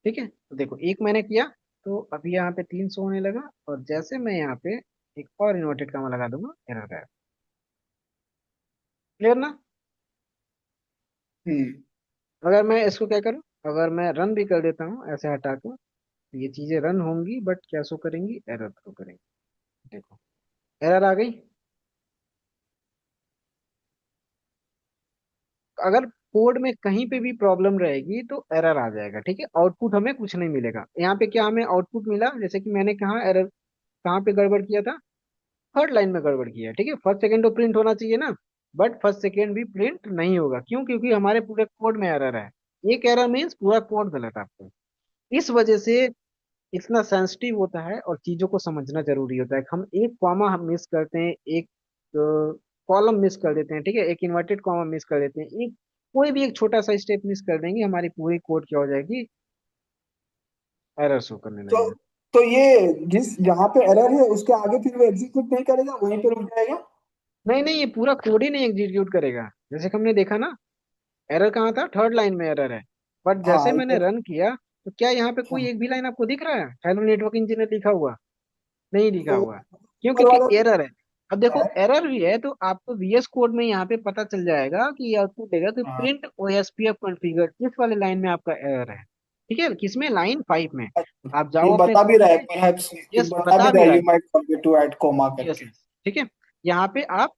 ठीक है। तो देखो, एक मैंने किया तो अभी यहाँ पे 300 होने लगा, और जैसे मैं यहाँ पे एक और इन्वर्टेड कॉमा लगा दूंगा, एरर गायब। क्लियर ना? हम्म। अगर मैं इसको क्या करूँ, अगर मैं रन भी कर देता हूँ ऐसे हटा के, तो ये चीजें रन होंगी, बट क्या शो करेंगी? एरर थ्रो करेंगी। देखो, एरर आ गई। अगर कोड में कहीं पे भी प्रॉब्लम रहेगी तो एरर आ जाएगा, ठीक है। आउटपुट हमें कुछ नहीं मिलेगा। यहाँ पे क्या हमें आउटपुट मिला, जैसे कि मैंने कहा एरर कहाँ पे गड़बड़ किया था, थर्ड लाइन में गड़बड़ किया है, ठीक है। फर्स्ट सेकंड तो प्रिंट होना चाहिए ना, बट फर्स्ट सेकंड भी प्रिंट नहीं होगा। क्यों? क्योंकि हमारे पूरे कोड में एरर है। एक एरर मीन्स पूरा कोड गलत है आपको। इस वजह से इतना सेंसिटिव होता है, और चीजों को समझना जरूरी होता है। हम एक कॉमा हम मिस करते हैं, एक कॉलम मिस कर देते हैं, ठीक है, एक इन्वर्टेड कॉमा मिस कर देते हैं, एक कोई भी एक छोटा सा स्टेप मिस कर देंगे, हमारी पूरी कोड क्या हो जाएगी? एरर शो करने तो लगेगा। तो ये जिस जहाँ पे एरर है उसके आगे फिर वो एग्जीक्यूट नहीं करेगा, वहीं पे रुक जाएगा? नहीं नहीं, ये पूरा कोड ही नहीं एग्जीक्यूट करेगा। जैसे कि हमने देखा ना, एरर कहाँ था? थर्ड लाइन में एरर है। बट हाँ जैसे मैंने इधर। रन किया, तो क्या यहाँ पे कोई हाँ। एक भी लाइन आपको दिख रहा है हेलो नेटवर्क इंजीनियर लिखा हुआ? नहीं लिखा तो हुआ। क्यों? ऊपर क्योंकि वाला एरर है। अब है। देखो, एरर भी है तो आपको वीएस कोड में यहाँ पे पता चल जाएगा कि ये आउटपुट देगा कि हाँ। प्रिंट ओएसपीएफ कॉन्फ़िगर, किस वाले लाइन में आपका एरर है, ठीक है, किसमें? लाइन 5 में। अच्छा, आप ये जाओ अपने बता भी कोड रहा है, में। परहैप्स ये यस, बता भी बता रहा भी है, रहा यू है। Might forget to add comma yes करके। यस, ठीक है। यहाँ पे आप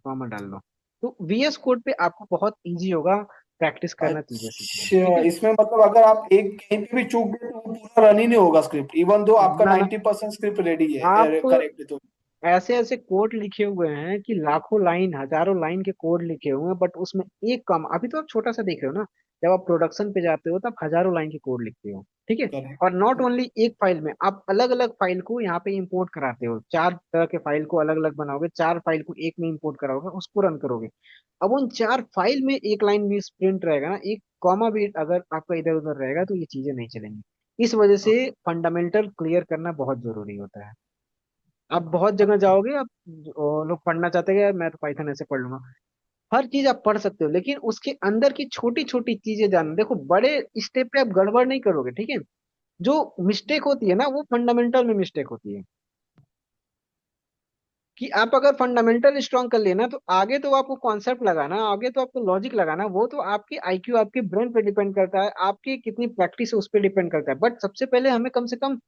कॉमा डाल लो, तो वीएस कोड पे आपको बहुत इजी होगा प्रैक्टिस करना, चीजें सीखना, ठीक अच्छा, है। इसमें मतलब अगर आप एक कहीं पे भी चूक गए तो वो पूरा रन ही नहीं होगा स्क्रिप्ट, इवन दो आपका ना ना, 90% स्क्रिप्ट रेडी है, आप करेक्ट है तो? ऐसे ऐसे कोड लिखे हुए हैं कि लाखों लाइन, हजारों लाइन के कोड लिखे हुए हैं, बट उसमें एक कम, अभी तो आप छोटा सा देख रहे हो ना, जब आप प्रोडक्शन पे जाते हो तब हजारों लाइन के कोड लिखते हो, ठीक है। और नॉट करेक्ट। ओनली एक फाइल में, आप अलग अलग फाइल को यहाँ पे इंपोर्ट कराते हो, चार तरह के फाइल को अलग अलग बनाओगे, चार फाइल को एक में इंपोर्ट कराओगे, उसको रन करोगे। अब उन चार फाइल में एक लाइन भी प्रिंट रहेगा ना, एक कॉमा भी अगर आपका इधर उधर रहेगा, तो ये चीजें नहीं चलेंगी। इस वजह से फंडामेंटल क्लियर करना बहुत जरूरी होता है। आप बहुत जगह जाओगे, आप लोग पढ़ना चाहते हैं कि यार मैं तो पाइथन ऐसे पढ़ लूंगा। हर चीज आप पढ़ सकते हो, लेकिन उसके अंदर की छोटी छोटी चीजें जानना। देखो, बड़े स्टेप पे आप गड़बड़ नहीं करोगे, ठीक है। जो मिस्टेक होती है ना, वो फंडामेंटल में मिस्टेक होती है। कि आप अगर फंडामेंटल स्ट्रांग कर लेना, तो आगे तो आपको कॉन्सेप्ट लगाना, आगे तो आपको लॉजिक लगाना, वो तो आपकी आईक्यू, आपके ब्रेन पे डिपेंड करता है, आपकी कितनी प्रैक्टिस है उस पर डिपेंड करता है। बट सबसे पहले हमें कम से कम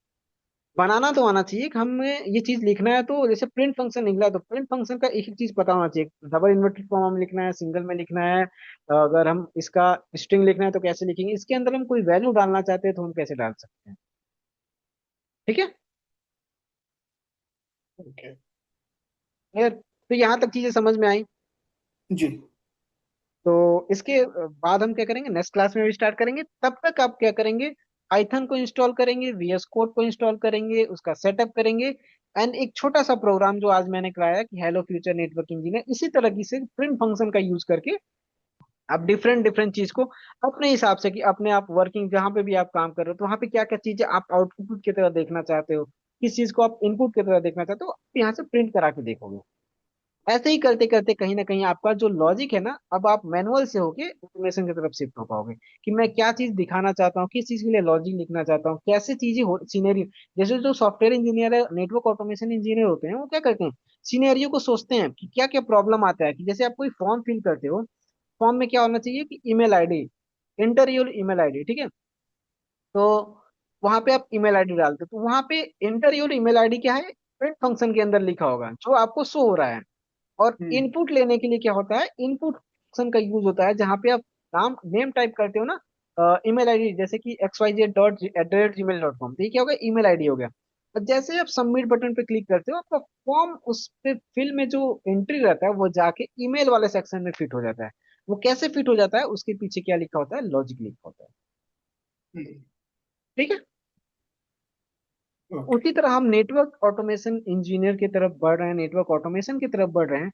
बनाना तो आना चाहिए कि हमें ये चीज लिखना है। तो जैसे प्रिंट फंक्शन निकला, तो प्रिंट फंक्शन का एक एक चीज पता होना चाहिए। डबल इन्वर्टेड कॉमा में लिखना है, सिंगल में लिखना है, अगर हम इसका स्ट्रिंग लिखना है तो कैसे लिखेंगे, इसके अंदर हम कोई वैल्यू डालना चाहते हैं तो हम कैसे डाल सकते हैं, ठीक है। ओके। क्लियर? तो यहाँ तक चीजें समझ में आई। जी। तो इसके बाद हम क्या करेंगे, नेक्स्ट क्लास में भी स्टार्ट करेंगे। तब तक आप क्या करेंगे, पाइथन को इंस्टॉल करेंगे, वीएस कोड को इंस्टॉल करेंगे, उसका सेटअप करेंगे। एंड एक छोटा सा प्रोग्राम जो आज मैंने कराया कि हेलो फ्यूचर नेटवर्क इंजीनियर, इसी तरह की से प्रिंट फंक्शन का यूज करके आप डिफरेंट डिफरेंट चीज को अपने हिसाब से, कि अपने आप वर्किंग जहाँ पे भी आप काम कर रहे हो तो वहाँ पे क्या क्या चीजें आप आउटपुट की तरह देखना चाहते हो, किस चीज को आप इनपुट की तरह देखना चाहते हो, आप यहाँ से प्रिंट करा के देखोगे। ऐसे ही करते करते कहीं ना कहीं आपका जो लॉजिक है ना, अब आप मैनुअल से होके ऑटोमेशन की तरफ शिफ्ट हो पाओगे, कि मैं क्या चीज दिखाना चाहता हूँ, किस चीज के लिए लॉजिक लिखना चाहता हूँ, कैसे चीजें हो सिनेरियो। जैसे जो सॉफ्टवेयर इंजीनियर है, नेटवर्क ऑटोमेशन इंजीनियर होते हैं, वो क्या करते हैं, सिनेरियो को सोचते हैं कि क्या क्या प्रॉब्लम आता है। कि जैसे आप कोई फॉर्म फिल करते हो, फॉर्म में क्या होना चाहिए कि email ID, inter your email ID, ठीक है। तो वहां पे आप ईमेल आईडी डालते हो, तो वहां पे इंटर योर ईमेल आईडी क्या है, प्रिंट फंक्शन के अंदर लिखा होगा जो आपको शो हो रहा है। और हम्म। इनपुट लेने के लिए क्या होता है, इनपुट फंक्शन का यूज होता है, जहां पे आप नाम नेम टाइप करते हो ना, ईमेल आईडी, जैसे कि xyz.@gmail.com, तो ये क्या होगा, ईमेल आईडी हो गया। और जैसे आप सबमिट बटन पे क्लिक करते हो, आपका फॉर्म उस पे फिल में जो एंट्री रहता है वो जाके ईमेल वाले सेक्शन में फिट हो जाता है। वो कैसे फिट हो जाता है, उसके पीछे क्या लिखा होता है, लॉजिक लिखा होता है। हम्म। ठीक है। ओके। उसी तरह हम नेटवर्क ऑटोमेशन इंजीनियर की तरफ बढ़ रहे हैं, नेटवर्क ऑटोमेशन की तरफ बढ़ रहे हैं।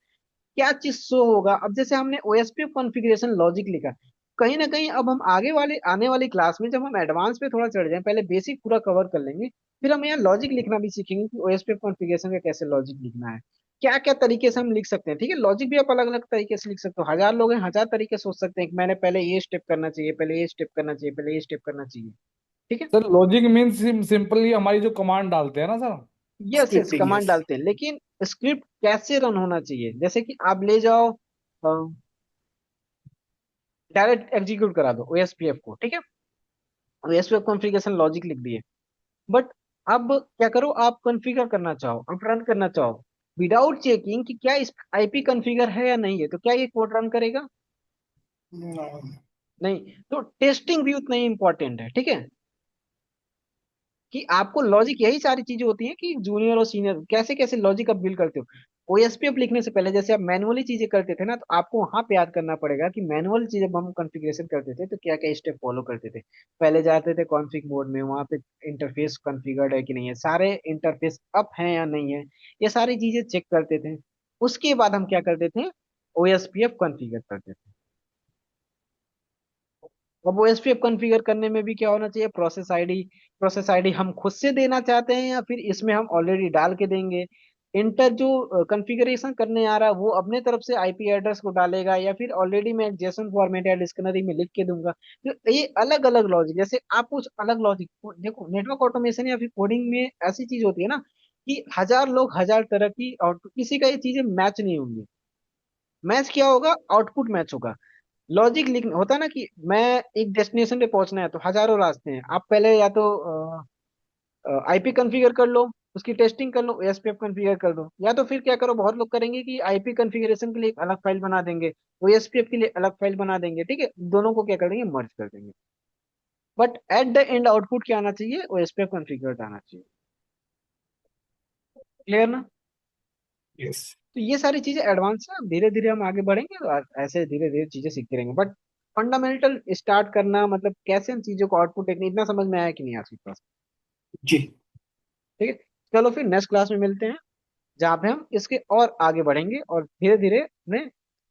क्या चीज शो होगा, अब जैसे हमने ओएसपी कॉन्फ़िगरेशन लॉजिक लिखा, कहीं ना कहीं अब हम आगे वाले आने वाली क्लास में जब हम एडवांस पे थोड़ा चढ़ जाएं, पहले बेसिक पूरा कवर कर लेंगे, फिर हम यहाँ लॉजिक लिखना भी सीखेंगे कि ओएसपी कॉन्फ़िगरेशन का कैसे लॉजिक लिखना है, क्या क्या तरीके से हम लिख सकते हैं। ठीक है, लॉजिक भी आप अलग अलग तरीके से लिख सकते हो, हजार लोग हैं, हजार तरीके सोच सकते हैं कि मैंने पहले ये स्टेप करना चाहिए, पहले ये स्टेप करना चाहिए, पहले ये स्टेप करना चाहिए। ठीक है। सर लॉजिक मीन्स सिंपली हमारी जो कमांड डालते हैं ना sir. Yes yes, scripting, command yes. डालते हैं, लेकिन स्क्रिप्ट कैसे रन होना चाहिए, जैसे कि आप ले जाओ, डायरेक्ट एग्जीक्यूट करा दो ओएसपीएफ को, ठीक है, ओएसपीएफ कॉन्फ़िगरेशन लॉजिक लिख दिए। बट अब क्या करो, आप कॉन्फ़िगर करना चाहो, आप रन करना चाहो, विदाउट चेकिंग कि क्या इस आईपी कॉन्फ़िगर है या नहीं है, तो क्या ये कोड रन करेगा? नहीं। तो टेस्टिंग भी उतना ही इंपॉर्टेंट है। ठीक है, कि आपको लॉजिक, यही सारी चीजें होती हैं कि जूनियर और सीनियर कैसे कैसे लॉजिक आप बिल्ड करते हो। ओएसपीएफ लिखने से पहले जैसे आप मैनुअली चीजें करते थे ना, तो आपको वहां पे याद करना पड़ेगा कि मैनुअल चीजें जब हम कॉन्फ़िगरेशन करते थे तो क्या क्या स्टेप फॉलो करते थे। पहले जाते थे कॉन्फ़िग मोड में, वहां पे इंटरफेस कॉन्फ़िगर्ड है कि नहीं है, सारे इंटरफेस अप है या नहीं है, ये सारी चीजें चेक करते थे। उसके बाद हम क्या करते थे, ओएसपीएफ कॉन्फ़िगर करते थे। अब ओएसपीएफ कॉन्फ़िगर करने में भी क्या होना चाहिए, प्रोसेस आईडी। प्रोसेस आईडी हम खुद से देना चाहते हैं या फिर इसमें हम ऑलरेडी डाल के देंगे। इंटर जो कॉन्फ़िगरेशन करने आ रहा है वो अपने तरफ से आईपी एड्रेस को डालेगा, या फिर ऑलरेडी मैं जेसन फॉर्मेट या डिक्शनरी में लिख के दूंगा। तो ये अलग अलग लॉजिक, जैसे आप कुछ अलग लॉजिक देखो, नेटवर्क ऑटोमेशन या फिर कोडिंग में ऐसी चीज होती है ना, कि हजार लोग हजार तरह की, और किसी का ये चीजें मैच नहीं होंगी। मैच क्या होगा, आउटपुट मैच होगा। लॉजिक लिखना होता है ना, कि मैं एक डेस्टिनेशन पे पहुंचना है तो हजारों रास्ते हैं, आप पहले या तो आईपी कॉन्फ़िगर कर लो, उसकी टेस्टिंग कर लो, एसपीएफ कॉन्फ़िगर कर दो, या तो फिर क्या करो, बहुत लोग करेंगे कि आईपी कॉन्फ़िगरेशन के लिए एक अलग फाइल बना देंगे, ओएसपीएफ के लिए अलग फाइल बना देंगे, ठीक है, दोनों को क्या कर देंगे, मर्ज कर देंगे। But at the end output क्या आना चाहिए, ओएसपीएफ कॉन्फ़िगर आना चाहिए। क्लियर ना? यस। तो ये सारी चीजें एडवांस है, धीरे धीरे हम आगे बढ़ेंगे और ऐसे धीरे धीरे चीजें सीखते रहेंगे। बट फंडामेंटल स्टार्ट करना, मतलब कैसे हम चीजों को आउटपुट देखने, इतना समझ में आया कि नहीं आपके पास? जी। ठीक है, चलो फिर नेक्स्ट क्लास में मिलते हैं, जहाँ पे हम इसके और आगे बढ़ेंगे और धीरे धीरे अपने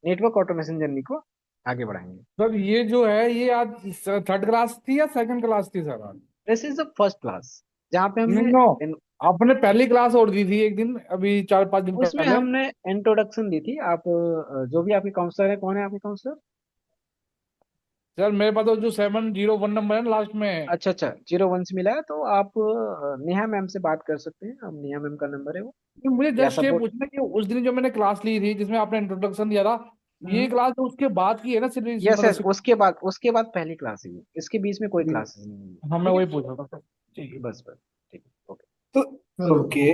नेटवर्क ऑटोमेशन जर्नी को आगे बढ़ाएंगे। सर ये जो है ये आज थर्ड क्लास थी या सेकंड क्लास थी सर आज? This is the first class, जहाँ पे नहीं हमने नो, आपने पहली क्लास और दी थी एक दिन अभी 4-5 दिन उसमें पहले। हमने इंट्रोडक्शन दी थी। आप जो भी आपके काउंसलर है, कौन है आपके काउंसलर? सर मेरे पास तो जो 701 नंबर है लास्ट में। अच्छा अच्छा, 01 से मिला है, तो आप नेहा मैम से बात कर सकते हैं, अब नेहा मैम का नंबर है वो, मुझे या जस्ट ये सपोर्ट। पूछना कि उस दिन जो मैंने क्लास ली थी जिसमें आपने इंट्रोडक्शन दिया था, ये क्लास तो उसके बाद की है ना सिर्फ यस मतलब यस, उसके बाद पहली क्लास है ये। इसके बीच में कोई क्लासेस नहीं है। हाँ मैं ठीक है, वही पूछ रहा था सर। ठीक है। बस बस, ठीक है, ओके। तो हेलो। ओके।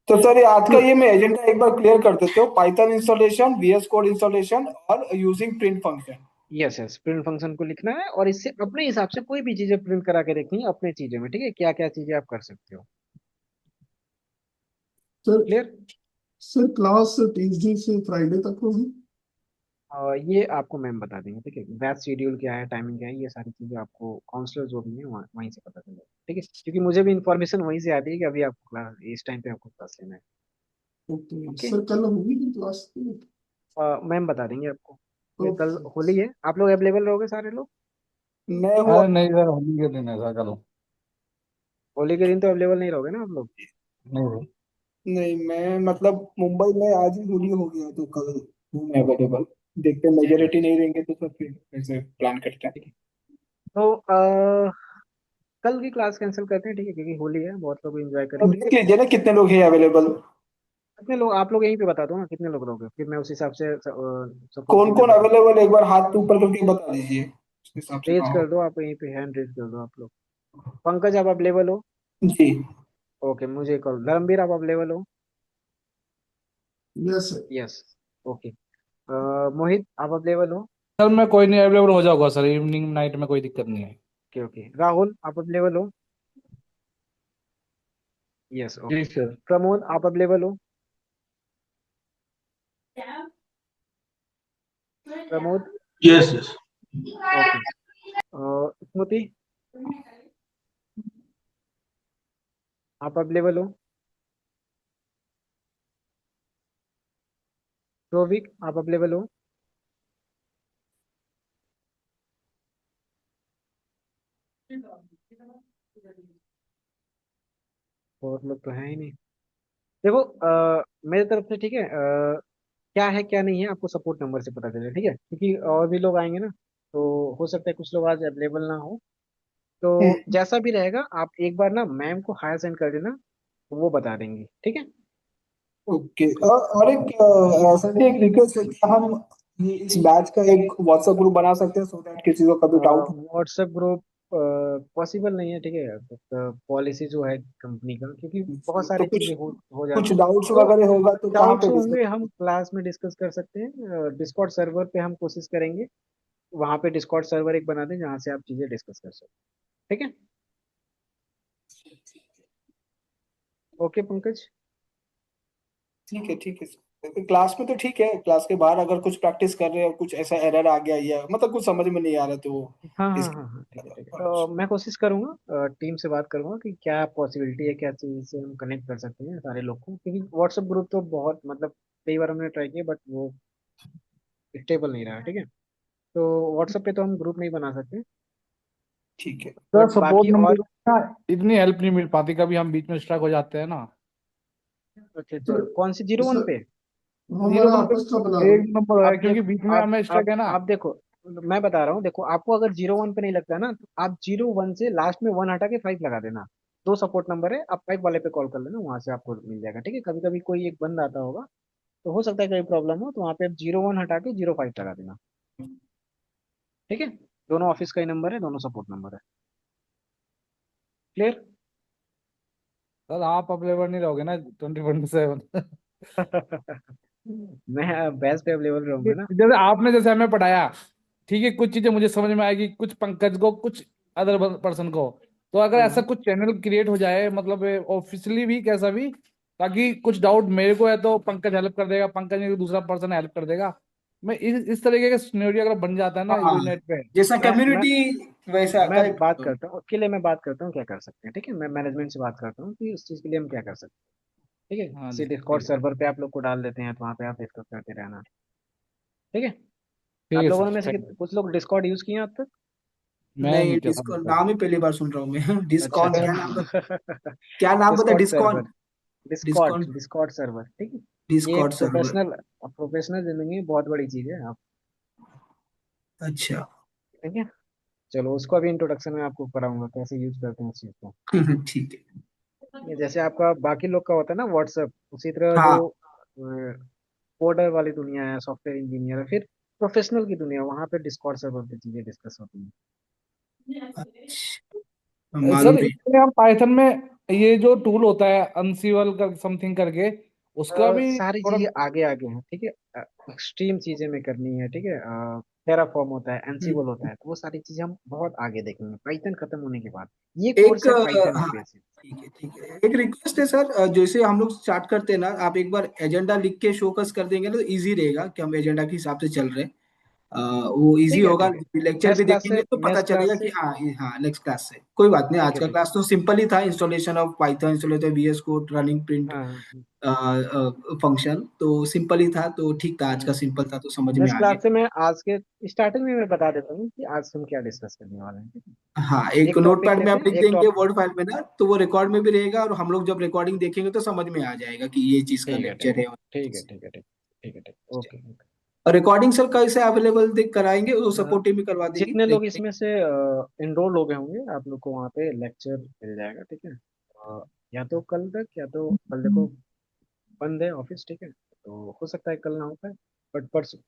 तो सर ये आज का तो ये मैं एजेंडा एक बार क्लियर कर देते हो, Python installation, VS code installation और using print function. Yes yes, print function को लिखना है और इससे अपने हिसाब से कोई भी चीजें प्रिंट करा के देखनी है अपने चीजों में। ठीक है, क्या क्या चीजें आप कर सकते हो। Sir clear? Sir class Tuesday से फ्राइडे तक होगी? ये आपको मैम बता देंगे, ठीक है। बैच शेड्यूल क्या है, टाइमिंग क्या है, ये सारी चीजें आपको काउंसलर जो भी है वहीं से पता चलेगा, ठीक है। क्योंकि मुझे भी इन्फॉर्मेशन वहीं से आती है कि अभी आपको क्लास इस टाइम पे आपको क्लास लेना है। Okay okay. सर, कल होगी कि क्लास? मैम बता देंगे आपको। ये कल ओके होली है, आप लोग अवेलेबल रहोगे सारे लोग? मैं हूँ। अरे नहीं सर, होली के दिन ऐसा करो। होली के दिन तो अवेलेबल नहीं रहोगे ना आप लोग? नहीं सर। नहीं, मैं मतलब मुंबई में आज ही होली हो गया तो कल हूँ मैं अवेलेबल। देखते हैं मेजोरिटी नहीं रहेंगे तो फिर ऐसे प्लान करते हैं। ठीक है। तो कल की क्लास कैंसिल करते हैं, ठीक है, क्योंकि होली है, बहुत लोग एंजॉय तो करेंगे। देख लीजिए ना कितने लोग हैं अवेलेबल। कितने लोग आप लोग यहीं पे बता दो ना, कितने लोग रहोगे, फिर मैं उस हिसाब से सबको कौन चीजें कौन बता। अवेलेबल एक बार हाथ ऊपर करके बता दीजिए, उस हिसाब से रेज कहाँ कर हो। दो आप, यहीं पे हैंड रेज कर दो आप लोग। पंकज आप अवेलेबल हो? जी। ओके, मुझे कॉल। धर्मवीर आप अवेलेबल हो? Yes sir. यस। ओके। मोहित आप अवेलेबल हो? सर मैं कोई नहीं, अवेलेबल हो जाऊंगा सर, इवनिंग नाइट में कोई दिक्कत नहीं है। Okay okay. राहुल आप अवेलेबल हो? यस। जी ओके। सर। प्रमोद आप अवेलेबल हो? Pramod. Yes yes. Okay. Smriti आप अवेलेबल हो? रोविक आप अवेलेबल हो? बहुत लोग तो हैं ही नहीं। देखो मेरे तरफ से, ठीक है, क्या है क्या नहीं है आपको सपोर्ट नंबर से पता चले, ठीक है, क्योंकि और भी लोग आएंगे ना, तो हो सकता है कुछ लोग आज अवेलेबल ना हो। तो जैसा भी रहेगा आप एक बार ना मैम को हायर सेंड कर देना, तो वो बता देंगी, ठीक है। ओके। और एक सर जी, एक रिक्वेस्ट है, क्या हम ये इस बैच का एक व्हाट्सएप ग्रुप बना सकते हैं सो दैट किसी को कभी डाउट हो। व्हाट्सएप ग्रुप पॉसिबल नहीं है, ठीक है, पॉलिसी जो है कंपनी का, क्योंकि बहुत तो सारी कुछ चीजें हो कुछ जाती हैं। डाउट्स तो वगैरह होगा तो कहाँ डाउट्स पे होंगे, डिस्कस। हम क्लास में डिस्कस कर सकते हैं, डिस्कॉर्ड सर्वर पे हम कोशिश करेंगे। वहां पे डिस्कॉर्ड सर्वर एक बना दें जहाँ से आप चीजें डिस्कस कर सकते हैं, ठीक है। ओके पंकज। ठीक है, ठीक है सर। क्लास में तो ठीक है, क्लास के बाहर अगर कुछ प्रैक्टिस कर रहे हैं और कुछ ऐसा एरर आ गया या मतलब कुछ समझ में नहीं आ रहा तो हाँ हाँ इस हाँ हाँ, ठीक है ठीक है। तो मैं कोशिश करूंगा, टीम से बात करूंगा कि क्या पॉसिबिलिटी है, क्या चीज़ से हम कनेक्ट कर सकते हैं सारे लोग को, क्योंकि व्हाट्सएप ग्रुप तो बहुत मतलब कई बार हमने ट्राई किया बट वो स्टेबल नहीं रहा, ठीक है। तो व्हाट्सएप पे तो हम ग्रुप नहीं बना सकते, ठीक है। सर बट सपोर्ट बाकी नंबर और। ना इतनी हेल्प नहीं मिल पाती, कभी हम बीच में स्ट्रक हो जाते हैं ना। अच्छा अच्छा, सर कौन सी 01 सर पे? जीरो हमारा वन पे आपस का बना दो। एक नंबर है, अब क्योंकि देखो, बीच में अब हमें स्ट्रक अब है ना। आप देखो, मैं बता रहा हूँ, देखो आपको अगर 01 पे नहीं लगता है ना, तो आप 01 से लास्ट में 1 हटा के 5 लगा देना। दो सपोर्ट नंबर है, आप 5 वाले पे कॉल कर लेना, वहां से आपको मिल जाएगा, ठीक है। कभी कभी कोई एक बंद आता होगा, तो हो सकता है कोई प्रॉब्लम हो, तो वहाँ पे आप 01 हटा के 05 लगा देना, ठीक है। दोनों ऑफिस का ही नंबर है, दोनों सपोर्ट नंबर है। क्लियर? सर आप अवेलेबल नहीं रहोगे ना 24/7। मैं बेस्ट पे अवेलेबल रहूंगा ना। जैसे आपने जैसे हमें पढ़ाया, ठीक है, कुछ चीजें मुझे समझ में आएगी, कुछ पंकज को, कुछ अदर पर्सन को। तो अगर ऐसा हम्म। कुछ चैनल क्रिएट हो जाए, मतलब ऑफिशियली भी कैसा भी, ताकि कुछ डाउट मेरे को है तो पंकज हेल्प कर देगा, पंकज नहीं तो दूसरा पर्सन हेल्प कर देगा। मैं इस तरीके का सिनेरियो अगर बन जाता है ना हाँ, कोई नेट पे। जैसा मैं कम्युनिटी वैसा मैं करेक्ट। बात करता हूँ, उसके लिए मैं बात करता हूँ क्या कर सकते हैं, ठीक है। मैं मैनेजमेंट से बात करता हूँ कि उस चीज़ के लिए हम क्या कर सकते हैं, ठीक है। हाँ किसी जी डिस्कॉर्ड ठीक है। सर्वर पे आप लोग को डाल देते हैं, तो वहाँ पे आप डिस्कस करते रहना, ठीक है। ठीक आप है लोगों सर, में से थैंक यू। कुछ लोग डिस्कॉर्ड यूज किए हैं अब तक? मैं नहीं, नहीं किया डिस्कॉन था। नाम ही पहली बार सुन रहा हूँ मैं। अच्छा डिस्कॉन क्या नाम अच्छा। क्या नाम बता, Discord डिस्कॉन। Server, Discord डिस्कॉन। Discord server, ठीक है। ये डिस्कॉर्ड सर्वर। प्रोफेशनल प्रोफेशनल जिंदगी में बहुत बड़ी चीज है आप, अच्छा। ठीक है। चलो उसको अभी इंट्रोडक्शन में आपको कराऊंगा कैसे यूज करते हैं उस चीज को। ठीक है। ये जैसे आपका बाकी लोग का होता है ना व्हाट्सएप, उसी तरह जो हाँ। कोडर वाली दुनिया है, सॉफ्टवेयर इंजीनियर है, फिर प्रोफेशनल की दुनिया, वहां पे डिस्कॉर्ड सर्वर पे चीजें डिस्कस होती हैं। मालूम सर नहीं। इसमें हम पाइथन में ये जो टूल होता है अनसीवल कर समथिंग करके, उसका भी सारी थोड़ा। चीजें आगे आगे हैं, ठीक है। एक्सट्रीम चीजें में करनी है, ठीक है। टेराफॉर्म होता है, हम्म। एंसिबल होता है, तो वो सारी चीजें हम बहुत आगे देखेंगे पाइथन खत्म होने के बाद। ये एक कोर्स है पाइथन हाँ, बेसिक। ठीक है, ठीक है। एक रिक्वेस्ट है सर, जैसे हम लोग स्टार्ट करते हैं ना, आप एक बार एजेंडा लिख के शोकस कर देंगे ना तो इजी रहेगा कि हम एजेंडा के हिसाब से चल रहे हैं। वो इजी ठीक है होगा, ठीक है। लेक्चर नेक्स्ट भी क्लास देखेंगे से तो पता नेक्स्ट क्लास चलेगा कि से हाँ हाँ नेक्स्ट क्लास से कोई बात नहीं। ठीक आज है का ठीक है। क्लास तो सिंपल ही था, installation of Python, installation VS code, running print हाँ हाँ फंक्शन, तो सिंपल ही था, तो ठीक था, आज का हाँ। सिंपल था तो समझ में नेक्स्ट आ क्लास से गया। मैं आज के स्टार्टिंग में मैं बता देता हूँ कि आज हम क्या डिस्कस करने वाले हैं, ठीक है। हाँ, एक एक टॉपिक नोटपैड में लेते आप हैं, लिख एक देंगे टॉपिक। वर्ड फाइल में ना, तो वो रिकॉर्ड में भी रहेगा, और हम लोग जब रिकॉर्डिंग देखेंगे तो समझ में आ जाएगा कि ये चीज का ठीक है ठीक लेक्चर है है। और ठीक है ठीक है ठीक ठीक है ठीक। Okay okay. और रिकॉर्डिंग सर कैसे अवेलेबल देख कराएंगे, वो अ, सपोर्टिव भी करवा देंगे, जितने लोग देख। इसमें से इनरोल हो गए होंगे आप लोग को वहाँ पे लेक्चर मिल जाएगा, ठीक है। या तो कल तक, या तो कल देखो बंद है ऑफिस, ठीक है, तो हो सकता है कल ना हो पाए, बट परसों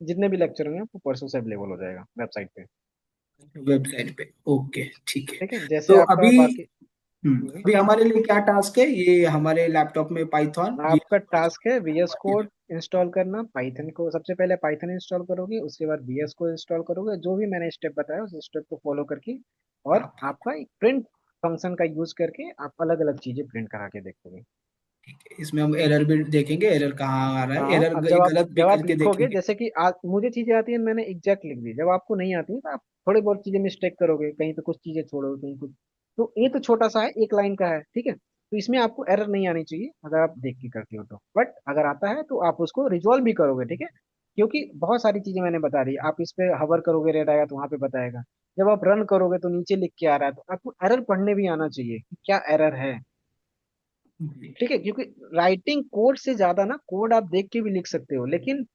जितने भी लेक्चर होंगे आपको परसों से अवेलेबल हो जाएगा वेबसाइट पे। वेबसाइट पे, ओके ठीक है। ठीक है, जैसे तो आपका अभी बाकी। हम्म। अभी हमारे लिए क्या टास्क है, ये हमारे लैपटॉप में पाइथन आपका टास्क है VS कोड इंस्टॉल करना। पाइथन को सबसे पहले पाइथन इंस्टॉल करोगे, उसके बाद VS को इंस्टॉल करोगे, जो भी मैंने स्टेप बताया उस स्टेप को फॉलो करके, और आपका एक प्रिंट फंक्शन का यूज करके आप अलग अलग चीजें प्रिंट करा के देखोगे। इसमें हम एरर भी देखेंगे, एरर कहाँ आ रहा है, हाँ, एरर अब जब आप गलत भी जब आप करके लिखोगे, देखेंगे। जैसे कि आज मुझे चीजें आती हैं, मैंने एग्जैक्ट लिख दी, जब आपको नहीं आती है तो आप थोड़ी बहुत चीजें मिस्टेक करोगे, कहीं पे कुछ चीजें छोड़ोगे, कहीं कुछ। तो ये तो छोटा सा है, एक लाइन का है, ठीक है, तो इसमें आपको एरर नहीं आनी चाहिए अगर आप देख के करते हो तो। बट अगर आता है तो आप उसको रिजॉल्व भी करोगे, ठीक है, क्योंकि बहुत सारी चीजें मैंने बता दी। आप इस पे हवर करोगे, रेड आएगा तो वहां पे बताएगा। जब आप रन करोगे तो नीचे लिख के आ रहा है, तो आपको एरर पढ़ने भी आना चाहिए कि क्या एरर है, ठीक है, क्योंकि राइटिंग कोड से ज्यादा ना, कोड आप देख के भी लिख सकते हो, लेकिन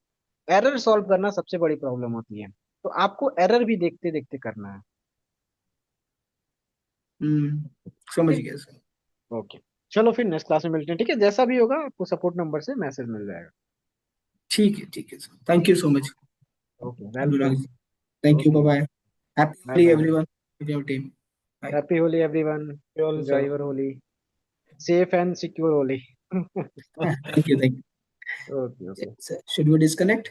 एरर सॉल्व करना सबसे बड़ी प्रॉब्लम होती है। तो आपको एरर भी देखते देखते करना है। ठीक समझ है। गया सर। ओके। चलो फिर नेक्स्ट क्लास में मिलते हैं, ठीक है, जैसा भी होगा आपको सपोर्ट नंबर से मैसेज मिल जाएगा। ठीक है sir, thank you so much okay, Anurag welcome. जी। Thank you, bye okay. Bye. Happy bye Holi bye. Everyone, your team. Bye. Happy Holi everyone. Enjoy your Holi. Safe and secure Holi. Thank you, thank okay you okay. Sir. Should we disconnect?